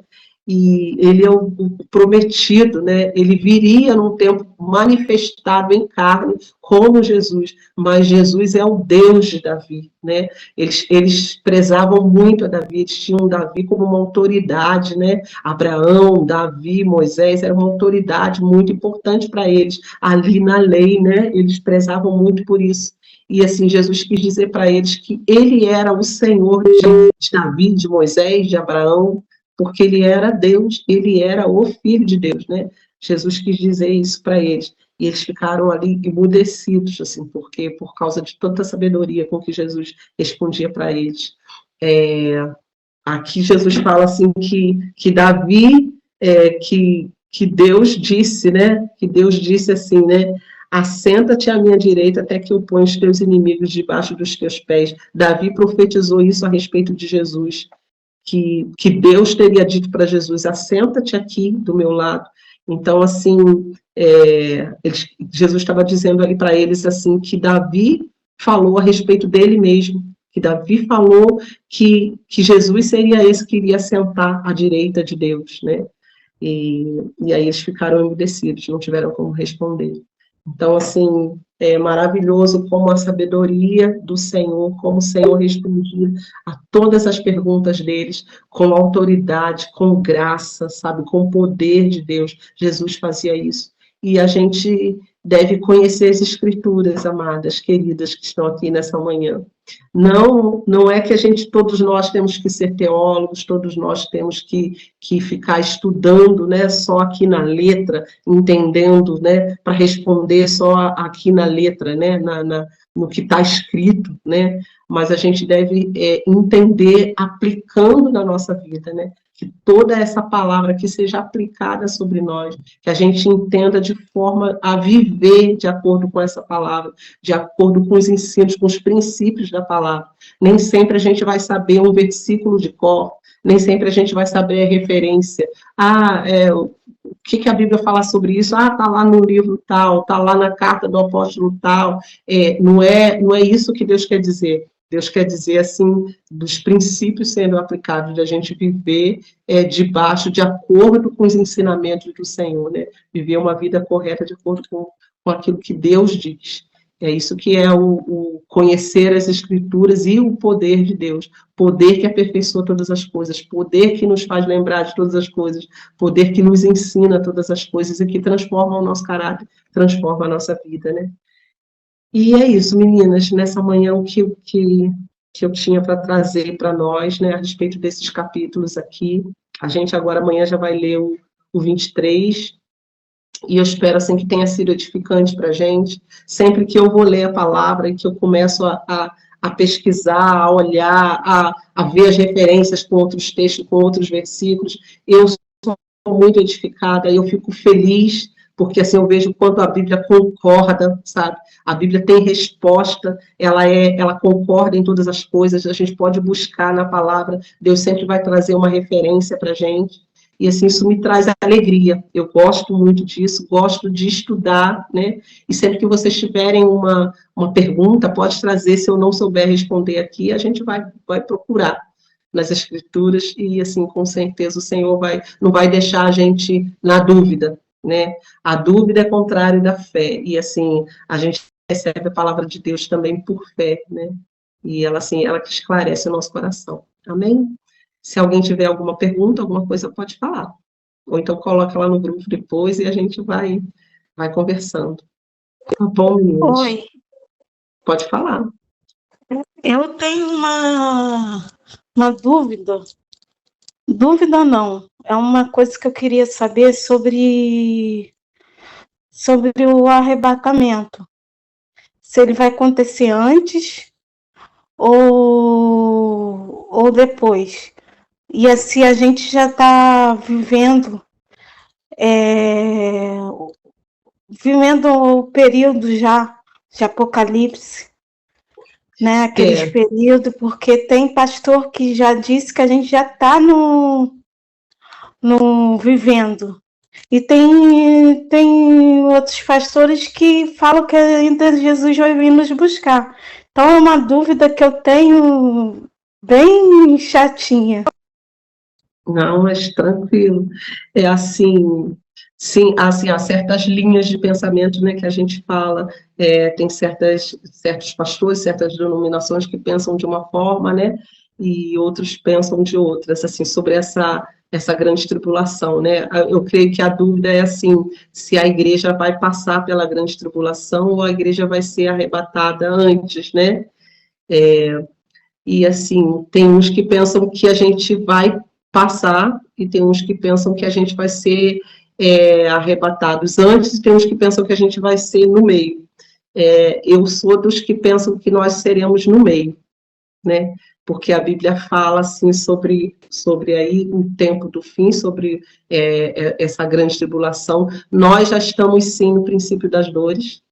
E ele é o prometido, né? Ele viria num tempo manifestado em carne como Jesus, mas Jesus é o Deus de Davi, né? Eles prezavam muito a Davi, eles tinham Davi como uma autoridade, né? Abraão, Davi, Moisés, era uma autoridade muito importante para eles, ali na lei, né? Eles prezavam muito por isso. E assim, Jesus quis dizer para eles que ele era o Senhor de Davi, de Moisés, de Abraão, porque ele era Deus, ele era o Filho de Deus, né? Jesus quis dizer isso para eles. E eles ficaram ali emudecidos, assim, porque por causa de tanta sabedoria com que Jesus respondia para eles. Aqui Jesus fala assim que Davi, que Deus disse, né? Que Deus disse assim, né? Assenta-te à minha direita até que eu ponha os teus inimigos debaixo dos teus pés. Davi profetizou isso a respeito de Jesus. Que Deus teria dito para Jesus, assenta-te aqui do meu lado. Então, assim, Jesus estava dizendo ali para eles, assim, que Davi falou a respeito dele mesmo, que Davi falou que Jesus seria esse que iria sentar à direita de Deus, né? E aí eles ficaram emudecidos, não tiveram como responder. Então, assim, é maravilhoso como a sabedoria do Senhor, como o Senhor respondia a todas as perguntas deles, com autoridade, com graça, sabe, com poder de Deus. Jesus fazia isso. E a gente deve conhecer as Escrituras, amadas, queridas, que estão aqui nessa manhã. Não é que todos nós temos que ser teólogos, todos nós temos que ficar estudando, né, só aqui na letra, entendendo, né, para responder só aqui na letra, né, no que está escrito, né, mas a gente deve entender aplicando na nossa vida, né, que toda essa palavra que seja aplicada sobre nós, que a gente entenda de forma a viver de acordo com essa palavra, de acordo com os ensinos, com os princípios da palavra. Nem sempre a gente vai saber um versículo de cor, nem sempre a gente vai saber a referência. O que a Bíblia fala sobre isso? Está lá no livro tal, está lá na carta do apóstolo tal. Não é isso que Deus quer dizer. Deus quer dizer, assim, dos princípios sendo aplicados, de a gente viver de acordo com os ensinamentos do Senhor, né? Viver uma vida correta de acordo com aquilo que Deus diz. É isso que é o conhecer as Escrituras e o poder de Deus. Poder que aperfeiçoa todas as coisas, poder que nos faz lembrar de todas as coisas, poder que nos ensina todas as coisas e que transforma o nosso caráter, transforma a nossa vida, né? E é isso, meninas, nessa manhã o que eu tinha para trazer para nós, né, a respeito desses capítulos aqui. A gente agora amanhã já vai ler o 23, e eu espero assim que tenha sido edificante para a gente. Sempre que eu vou ler a palavra e que eu começo a pesquisar, a olhar, a ver as referências com outros textos, com outros versículos, eu sou muito edificada, eu fico feliz, porque assim eu vejo quanto a Bíblia concorda, sabe? A Bíblia tem resposta, ela concorda em todas as coisas, a gente pode buscar na palavra, Deus sempre vai trazer uma referência para a gente, e assim, isso me traz alegria, eu gosto muito disso, gosto de estudar, né? E sempre que vocês tiverem uma pergunta, pode trazer, se eu não souber responder aqui, a gente vai procurar nas Escrituras, e assim, com certeza o Senhor não vai deixar a gente na dúvida, né? A dúvida é contrário da fé, e assim, a gente recebe a palavra de Deus também por fé, né? E ela, assim, ela que esclarece o nosso coração. Amém? Se alguém tiver alguma pergunta, alguma coisa, pode falar. Ou então coloca lá no grupo depois e a gente vai conversando. Tá bom, meninas? Oi, Pode falar. eu tenho uma dúvida. Dúvida não, é uma coisa que eu queria saber sobre o arrebatamento. Se ele vai acontecer antes ou depois. E se a gente já está vivendo o período já de Apocalipse, né? Aqueles períodos, porque tem pastor que já disse que a gente já está no vivendo. E tem outros pastores que falam que ainda Jesus vai vir nos buscar. Então é uma dúvida que eu tenho bem chatinha. Não, mas tranquilo. É assim, sim, assim, há certas linhas de pensamento, né, que a gente fala, tem certos pastores, certas denominações que pensam de uma forma, né, e outros pensam de outras, assim, sobre essa grande tribulação, né? Eu creio que a dúvida é assim, se a igreja vai passar pela grande tribulação ou a igreja vai ser arrebatada antes, né? E assim, tem uns que pensam que a gente vai passar e tem uns que pensam que a gente vai ser arrebatados antes e tem uns que pensam que a gente vai ser no meio. Eu sou dos que pensam que nós seremos no meio, né? Porque a Bíblia fala assim sobre aí o tempo do fim, sobre essa grande tribulação. Nós já estamos sim no princípio das dores,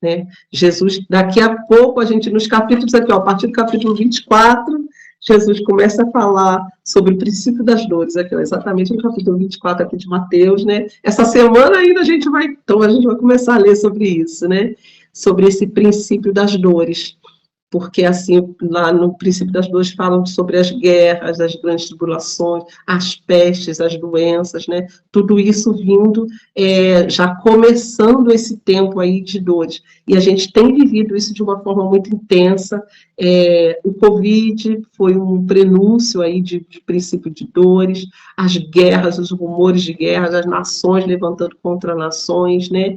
né? Jesus, daqui a pouco, a gente, nos capítulos aqui, a partir do capítulo 24, Jesus começa a falar sobre o princípio das dores, aqui, exatamente no capítulo 24 aqui de Mateus, né? Essa semana ainda a gente vai começar a ler sobre isso, né? Sobre esse princípio das dores. Porque, assim, lá no princípio das dores falam sobre as guerras, as grandes tribulações, as pestes, as doenças, né? Tudo isso vindo, já começando esse tempo aí de dores. E a gente tem vivido isso de uma forma muito intensa. O Covid foi um prenúncio aí de princípio de dores, as guerras, os rumores de guerras, as nações levantando contra nações, né?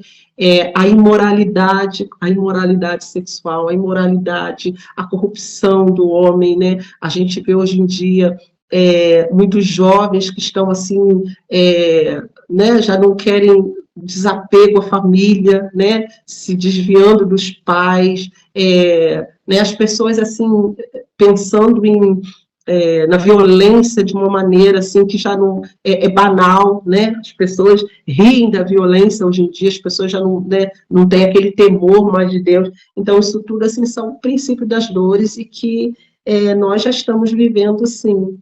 A imoralidade sexual, a imoralidade, a corrupção do homem, né? A gente vê hoje em dia muitos jovens que estão assim, né? Já não querem desapego à família, né? Se desviando dos pais, né? As pessoas assim pensando na violência de uma maneira assim que já não é banal, né? As pessoas riem da violência hoje em dia, as pessoas já não, né, não têm aquele temor mais de Deus. Então isso tudo assim são o princípio das dores e que nós já estamos vivendo sim.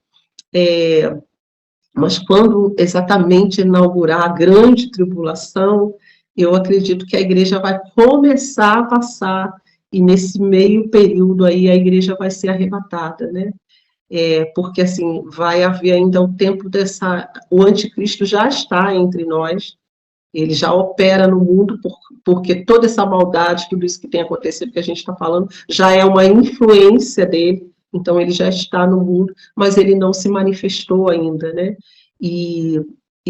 Mas quando exatamente inaugurar a grande tribulação, eu acredito que a igreja vai começar a passar e nesse meio período aí a igreja vai ser arrebatada, né? Porque, assim, vai haver ainda o tempo o anticristo já está entre nós, ele já opera no mundo, porque toda essa maldade, tudo isso que tem acontecido, que a gente está falando, já é uma influência dele, então ele já está no mundo, mas ele não se manifestou ainda, né? E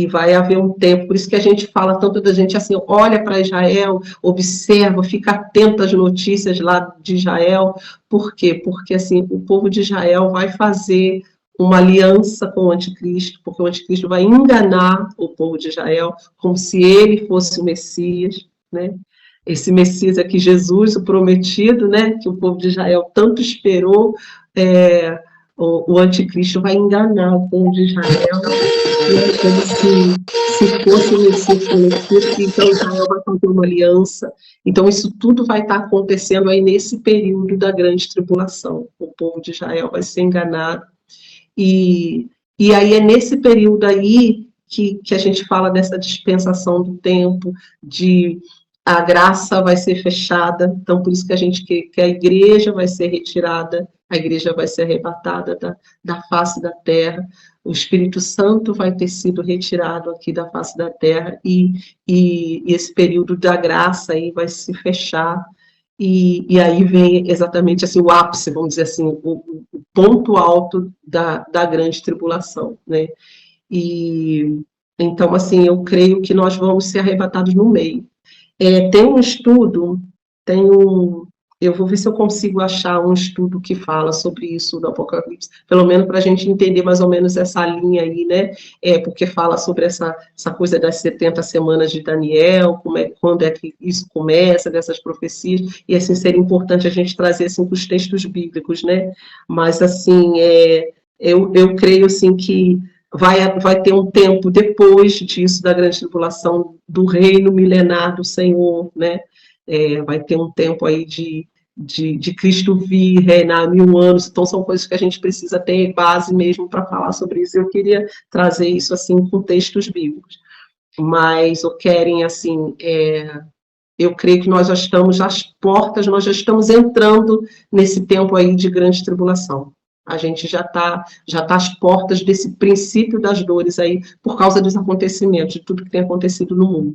vai haver um tempo, por isso que a gente fala tanto da gente assim, olha para Israel, observa, fica atento às notícias lá de Israel. Por quê? Porque assim, o povo de Israel vai fazer uma aliança com o anticristo, porque o anticristo vai enganar o povo de Israel, como se ele fosse o Messias, né? Esse Messias aqui, Jesus, o prometido, né? Que o povo de Israel tanto esperou, o anticristo vai enganar o povo de Israel, e assim, se fosse o Messias prometido, então Israel vai fazer uma aliança. Então, isso tudo vai estar acontecendo aí nesse período da grande tribulação. O povo de Israel vai ser enganado. E aí é nesse período aí que a gente fala dessa dispensação do tempo, de a graça vai ser fechada, então por isso que a gente quer que a igreja vai ser retirada, a igreja vai ser arrebatada da face da terra, o Espírito Santo vai ter sido retirado aqui da face da terra, e esse período da graça aí vai se fechar, e aí vem exatamente assim, o ápice, vamos dizer assim, o ponto alto da grande tribulação, né? E então, assim, eu creio que nós vamos ser arrebatados no meio. Tem um estudo, eu vou ver se eu consigo achar um estudo que fala sobre isso do Apocalipse, pelo menos para a gente entender mais ou menos essa linha aí, né? Porque fala sobre essa coisa das 70 semanas de Daniel, quando é que isso começa, dessas profecias, e assim seria importante a gente trazer assim para os textos bíblicos, né? Mas assim, eu creio assim que vai ter um tempo depois disso, da grande tribulação, do reino milenar do Senhor, né? Vai ter um tempo aí de Cristo vir, reinar 1000 anos, então são coisas que a gente precisa ter base mesmo para falar sobre isso. Eu queria trazer isso assim com textos bíblicos, mas o querem assim, eu creio que nós já estamos às portas, nós já estamos entrando nesse tempo aí de grande tribulação. A gente já está às portas desse princípio das dores aí, por causa dos acontecimentos, de tudo que tem acontecido no mundo.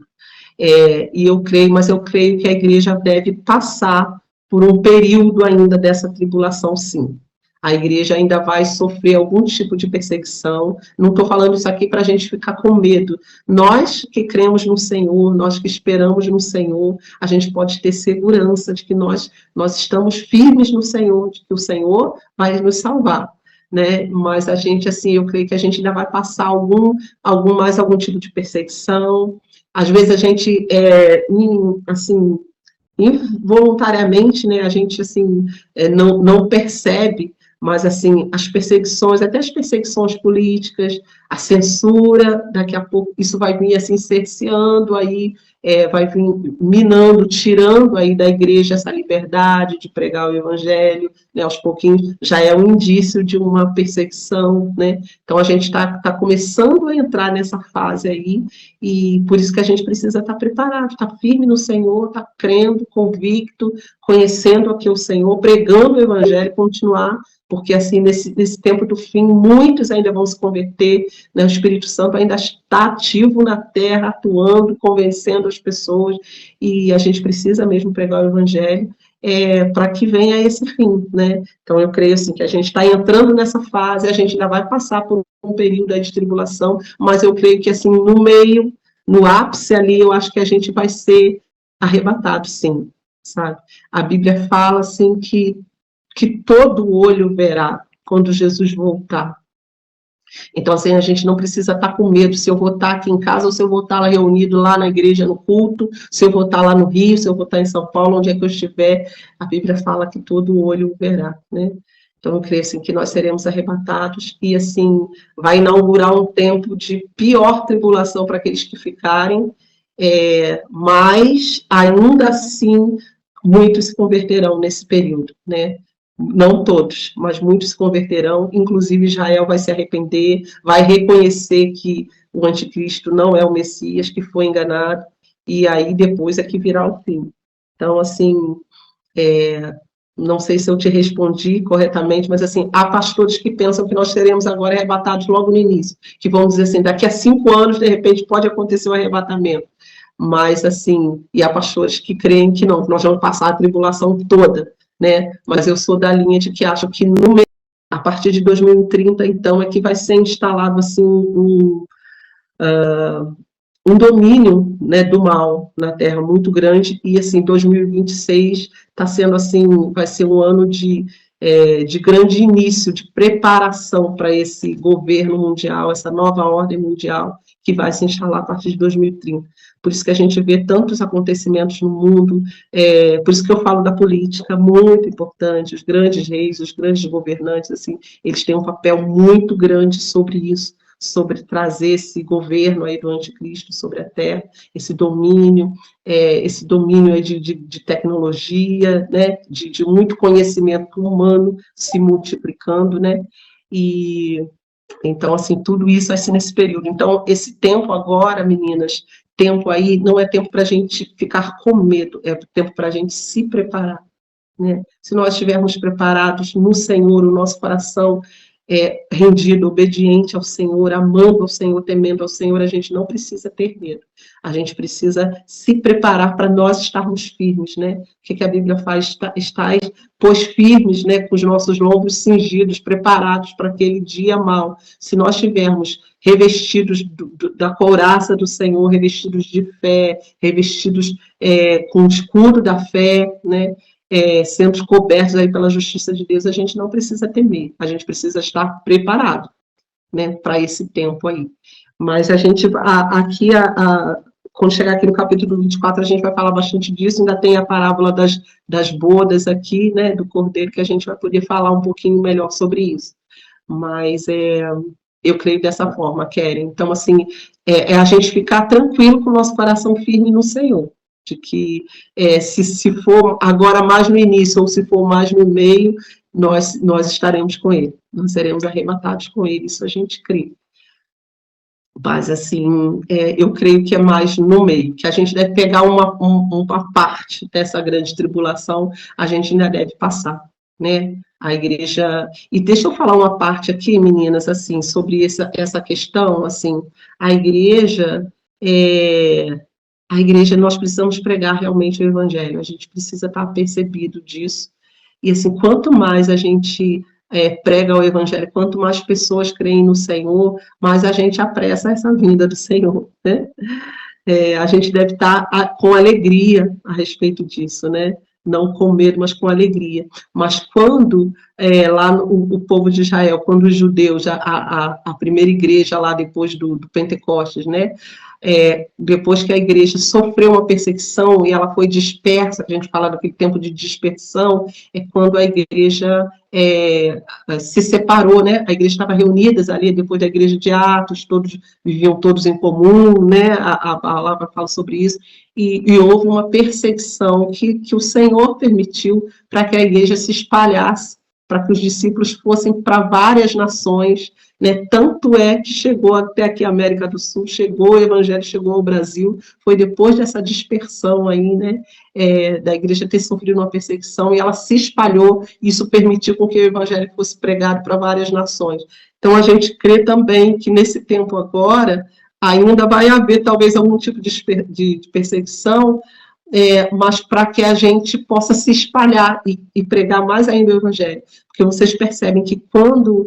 E eu creio que a igreja deve passar por um período ainda dessa tribulação, sim. A igreja ainda vai sofrer algum tipo de perseguição. Não estou falando isso aqui para a gente ficar com medo. Nós que cremos no Senhor, nós que esperamos no Senhor, a gente pode ter segurança de que nós estamos firmes no Senhor, de que o Senhor vai nos salvar, né? Mas a gente, assim, eu creio que a gente ainda vai passar algum tipo de perseguição. Às vezes a gente, assim, involuntariamente, né, a gente, assim, não percebe, mas, assim, as perseguições, até as perseguições políticas, a censura, daqui a pouco, isso vai vir, assim, cerceando aí, vai vir minando, tirando aí da igreja essa liberdade de pregar o evangelho, né, aos pouquinhos, já é um indício de uma perseguição, né, então a gente está começando a entrar nessa fase aí, e por isso que a gente precisa estar preparado, estar firme no Senhor, estar crendo, convicto, conhecendo aqui o Senhor, pregando o evangelho, continuar, porque assim, nesse tempo do fim, muitos ainda vão se converter, né? O Espírito Santo ainda está ativo na terra, atuando, convencendo as pessoas, e a gente precisa mesmo pregar o evangelho, para que venha esse fim, né? Então eu creio assim, que a gente está entrando nessa fase, a gente ainda vai passar por um período de tribulação, mas eu creio que assim, no meio, no ápice ali, eu acho que a gente vai ser arrebatado, sim, sabe? A Bíblia fala assim que todo olho verá quando Jesus voltar. Então, assim, a gente não precisa estar com medo se eu vou estar aqui em casa ou se eu vou estar lá reunido lá na igreja, no culto, se eu vou estar lá no Rio, se eu vou estar em São Paulo, onde é que eu estiver, a Bíblia fala que todo olho verá, né? Então, eu creio, assim, que nós seremos arrebatados e, assim, vai inaugurar um tempo de pior tribulação para aqueles que ficarem, mas, ainda assim, muitos se converterão nesse período, né? Não todos, mas muitos se converterão, inclusive Israel vai se arrepender, vai reconhecer que o anticristo não é o Messias, que foi enganado, e aí depois é que virá o fim. Então, assim, não sei se eu te respondi corretamente, mas assim, há pastores que pensam que nós seremos agora arrebatados logo no início, que vão dizer assim, daqui a 5 anos, de repente, pode acontecer o arrebatamento. Mas, assim, e há pastores que creem que não, que nós vamos passar a tribulação toda, né? Mas eu sou da linha de que acho que a partir de 2030, então, é que vai ser instalado assim, um domínio, né, do mal na Terra muito grande, e assim, 2026 está sendo assim, vai ser um ano de grande início, de preparação para esse governo mundial, essa nova ordem mundial, que vai se instalar a partir de 2030. Por isso que a gente vê tantos acontecimentos no mundo, por isso que eu falo da política, muito importante, os grandes reis, os grandes governantes, assim, eles têm um papel muito grande sobre isso, sobre trazer esse governo aí do anticristo sobre a Terra, esse domínio aí de tecnologia, né, de muito conhecimento humano se multiplicando, né, e então, assim, tudo isso assim nesse período. Então, esse tempo agora, meninas, tempo aí não é tempo para a gente ficar com medo, é tempo para a gente se preparar, né? Se nós estivermos preparados no Senhor, o nosso coração rendido, obediente ao Senhor, amando ao Senhor, temendo ao Senhor, a gente não precisa ter medo. A gente precisa se preparar para nós estarmos firmes, né? O que a Bíblia faz? Estais, pois, firmes, né? Com os nossos lombos cingidos, preparados para aquele dia mau. Se nós estivermos revestidos da couraça do Senhor, revestidos de fé, revestidos com o escudo da fé, né? Sendo cobertos aí pela justiça de Deus, a gente não precisa temer, a gente precisa estar preparado, né, para esse tempo aí. Mas a gente, quando chegar aqui no capítulo 24, a gente vai falar bastante disso, ainda tem a parábola das bodas aqui, né, do cordeiro, que a gente vai poder falar um pouquinho melhor sobre isso. Mas eu creio dessa forma, Keren. Então, assim, a gente ficar tranquilo com o nosso coração firme no Senhor, de que se for agora mais no início ou se for mais no meio, nós estaremos com ele, nós seremos arrebatados com ele, isso a gente crê. Mas, assim, eu creio que é mais no meio, que a gente deve pegar uma parte dessa grande tribulação, a gente ainda deve passar, né? A igreja... E deixa eu falar uma parte aqui, meninas, assim, sobre essa questão, assim, a igreja, nós precisamos pregar realmente o evangelho, a gente precisa estar percebido disso, e assim, quanto mais a gente prega o evangelho, quanto mais pessoas creem no Senhor, mais a gente apressa essa vinda do Senhor, né? A gente deve estar com alegria a respeito disso, né? Não com medo, mas com alegria. Mas quando lá o povo de Israel, quando os judeus, a primeira igreja lá depois do Pentecostes, né? Depois que a igreja sofreu uma perseguição e ela foi dispersa, a gente fala daquele tempo de dispersão, quando a igreja se separou, né? A igreja estava reunida ali depois da igreja de Atos, todos viviam todos em comum, né? A palavra fala sobre isso, e houve uma perseguição que o Senhor permitiu para que a igreja se espalhasse, para que os discípulos fossem para várias nações, né? Tanto é que chegou até aqui a América do Sul, o evangelho chegou ao Brasil, foi depois dessa dispersão aí, né? Da igreja ter sofrido uma perseguição, e ela se espalhou, e isso permitiu com que o evangelho fosse pregado para várias nações. Então, a gente crê também que nesse tempo agora, ainda vai haver talvez algum tipo de perseguição, mas para que a gente possa se espalhar e pregar mais ainda o evangelho. Porque vocês percebem que quando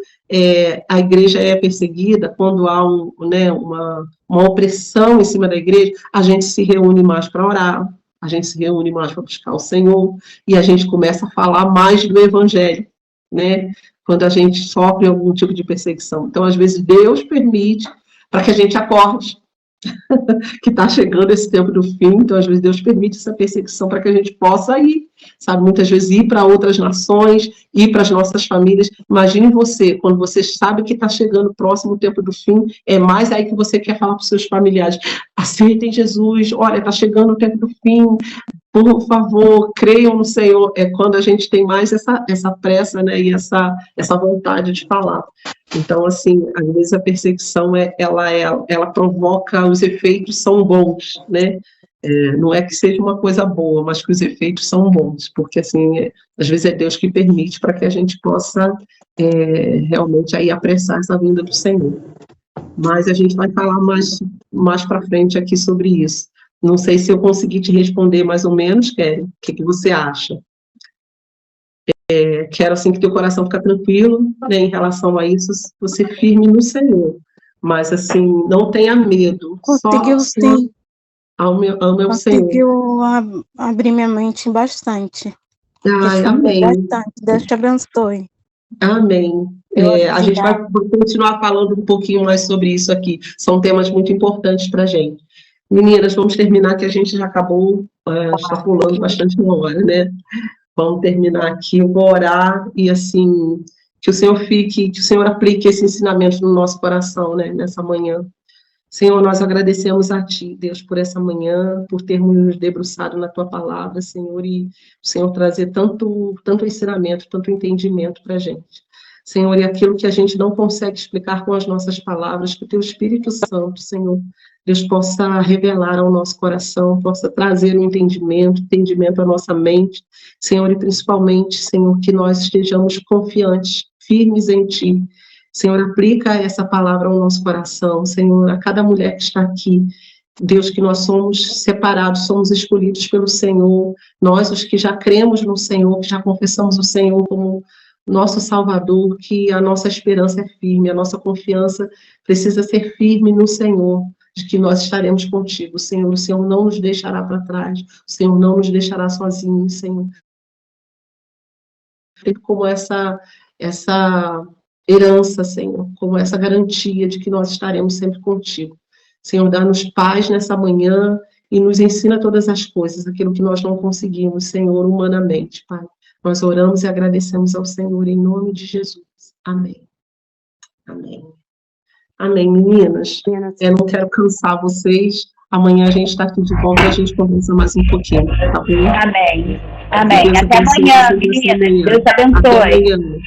a igreja é perseguida, quando há uma opressão em cima da igreja, a gente se reúne mais para orar, a gente se reúne mais para buscar o Senhor, e a gente começa a falar mais do evangelho, né? Quando a gente sofre algum tipo de perseguição. Então, às vezes, Deus permite para que a gente acorde, que está chegando esse tempo do fim, então às vezes Deus permite essa perseguição para que a gente possa ir, sabe, muitas vezes ir para outras nações, ir para as nossas famílias. Imagine você, quando você sabe que está chegando próximo o tempo do fim, é mais aí que você quer falar para os seus familiares, aceitem Jesus, olha, está chegando o tempo do fim, por favor, creiam no Senhor. É quando a gente tem mais essa pressa, né, e essa vontade de falar. Então, assim, às vezes a perseguição, ela provoca, os efeitos são bons, né? Não é que seja uma coisa boa, mas que os efeitos são bons, porque, assim, às vezes é Deus que permite para que a gente possa realmente aí apressar essa vinda do Senhor. Mas a gente vai falar mais para frente aqui sobre isso. Não sei se eu consegui te responder mais ou menos, Keren, o que você acha? Quero, assim, que teu coração fique tranquilo, né, em relação a isso, você firme no Senhor. Mas, assim, não tenha medo. Conseguiu sim. Ame o Senhor. Conseguiu abrir minha mente bastante. Ai, amém. Bastante. Deus te abençoe. Amém. A gente vai continuar falando um pouquinho mais sobre isso aqui. São temas muito importantes para a gente. Meninas, vamos terminar, que a gente já acabou, está pulando bastante uma hora, né? Vamos terminar aqui, eu vou orar e, assim, que o Senhor aplique esse ensinamento no nosso coração, né, nessa manhã. Senhor, nós agradecemos a Ti, Deus, por essa manhã, por termos nos debruçado na Tua palavra, Senhor, e o Senhor trazer tanto ensinamento, tanto entendimento para a gente. Senhor, e aquilo que a gente não consegue explicar com as nossas palavras, que o Teu Espírito Santo, Senhor, Deus possa revelar ao nosso coração, possa trazer o entendimento à nossa mente, Senhor, e principalmente, Senhor, que nós estejamos confiantes, firmes em Ti. Senhor, aplica essa palavra ao nosso coração, Senhor, a cada mulher que está aqui. Deus, que nós somos separados, somos escolhidos pelo Senhor, nós os que já cremos no Senhor, que já confessamos o Senhor como nosso Salvador, que a nossa esperança é firme, a nossa confiança precisa ser firme no Senhor, de que nós estaremos contigo, Senhor. O Senhor não nos deixará para trás, o Senhor não nos deixará sozinhos, Senhor. Como essa herança, Senhor, como essa garantia de que nós estaremos sempre contigo. Senhor, dá-nos paz nessa manhã e nos ensina todas as coisas, aquilo que nós não conseguimos, Senhor, humanamente, Pai. Nós oramos e agradecemos ao Senhor em nome de Jesus. Amém. Amém. Amém, meninas. Eu não quero cansar vocês. Amanhã a gente está aqui de volta e a gente conversa mais um pouquinho, tá bom? Amém. Amém. Até amanhã, meninas. Deus abençoe.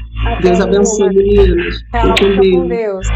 Deus abençoe, meninas. Fica com Deus.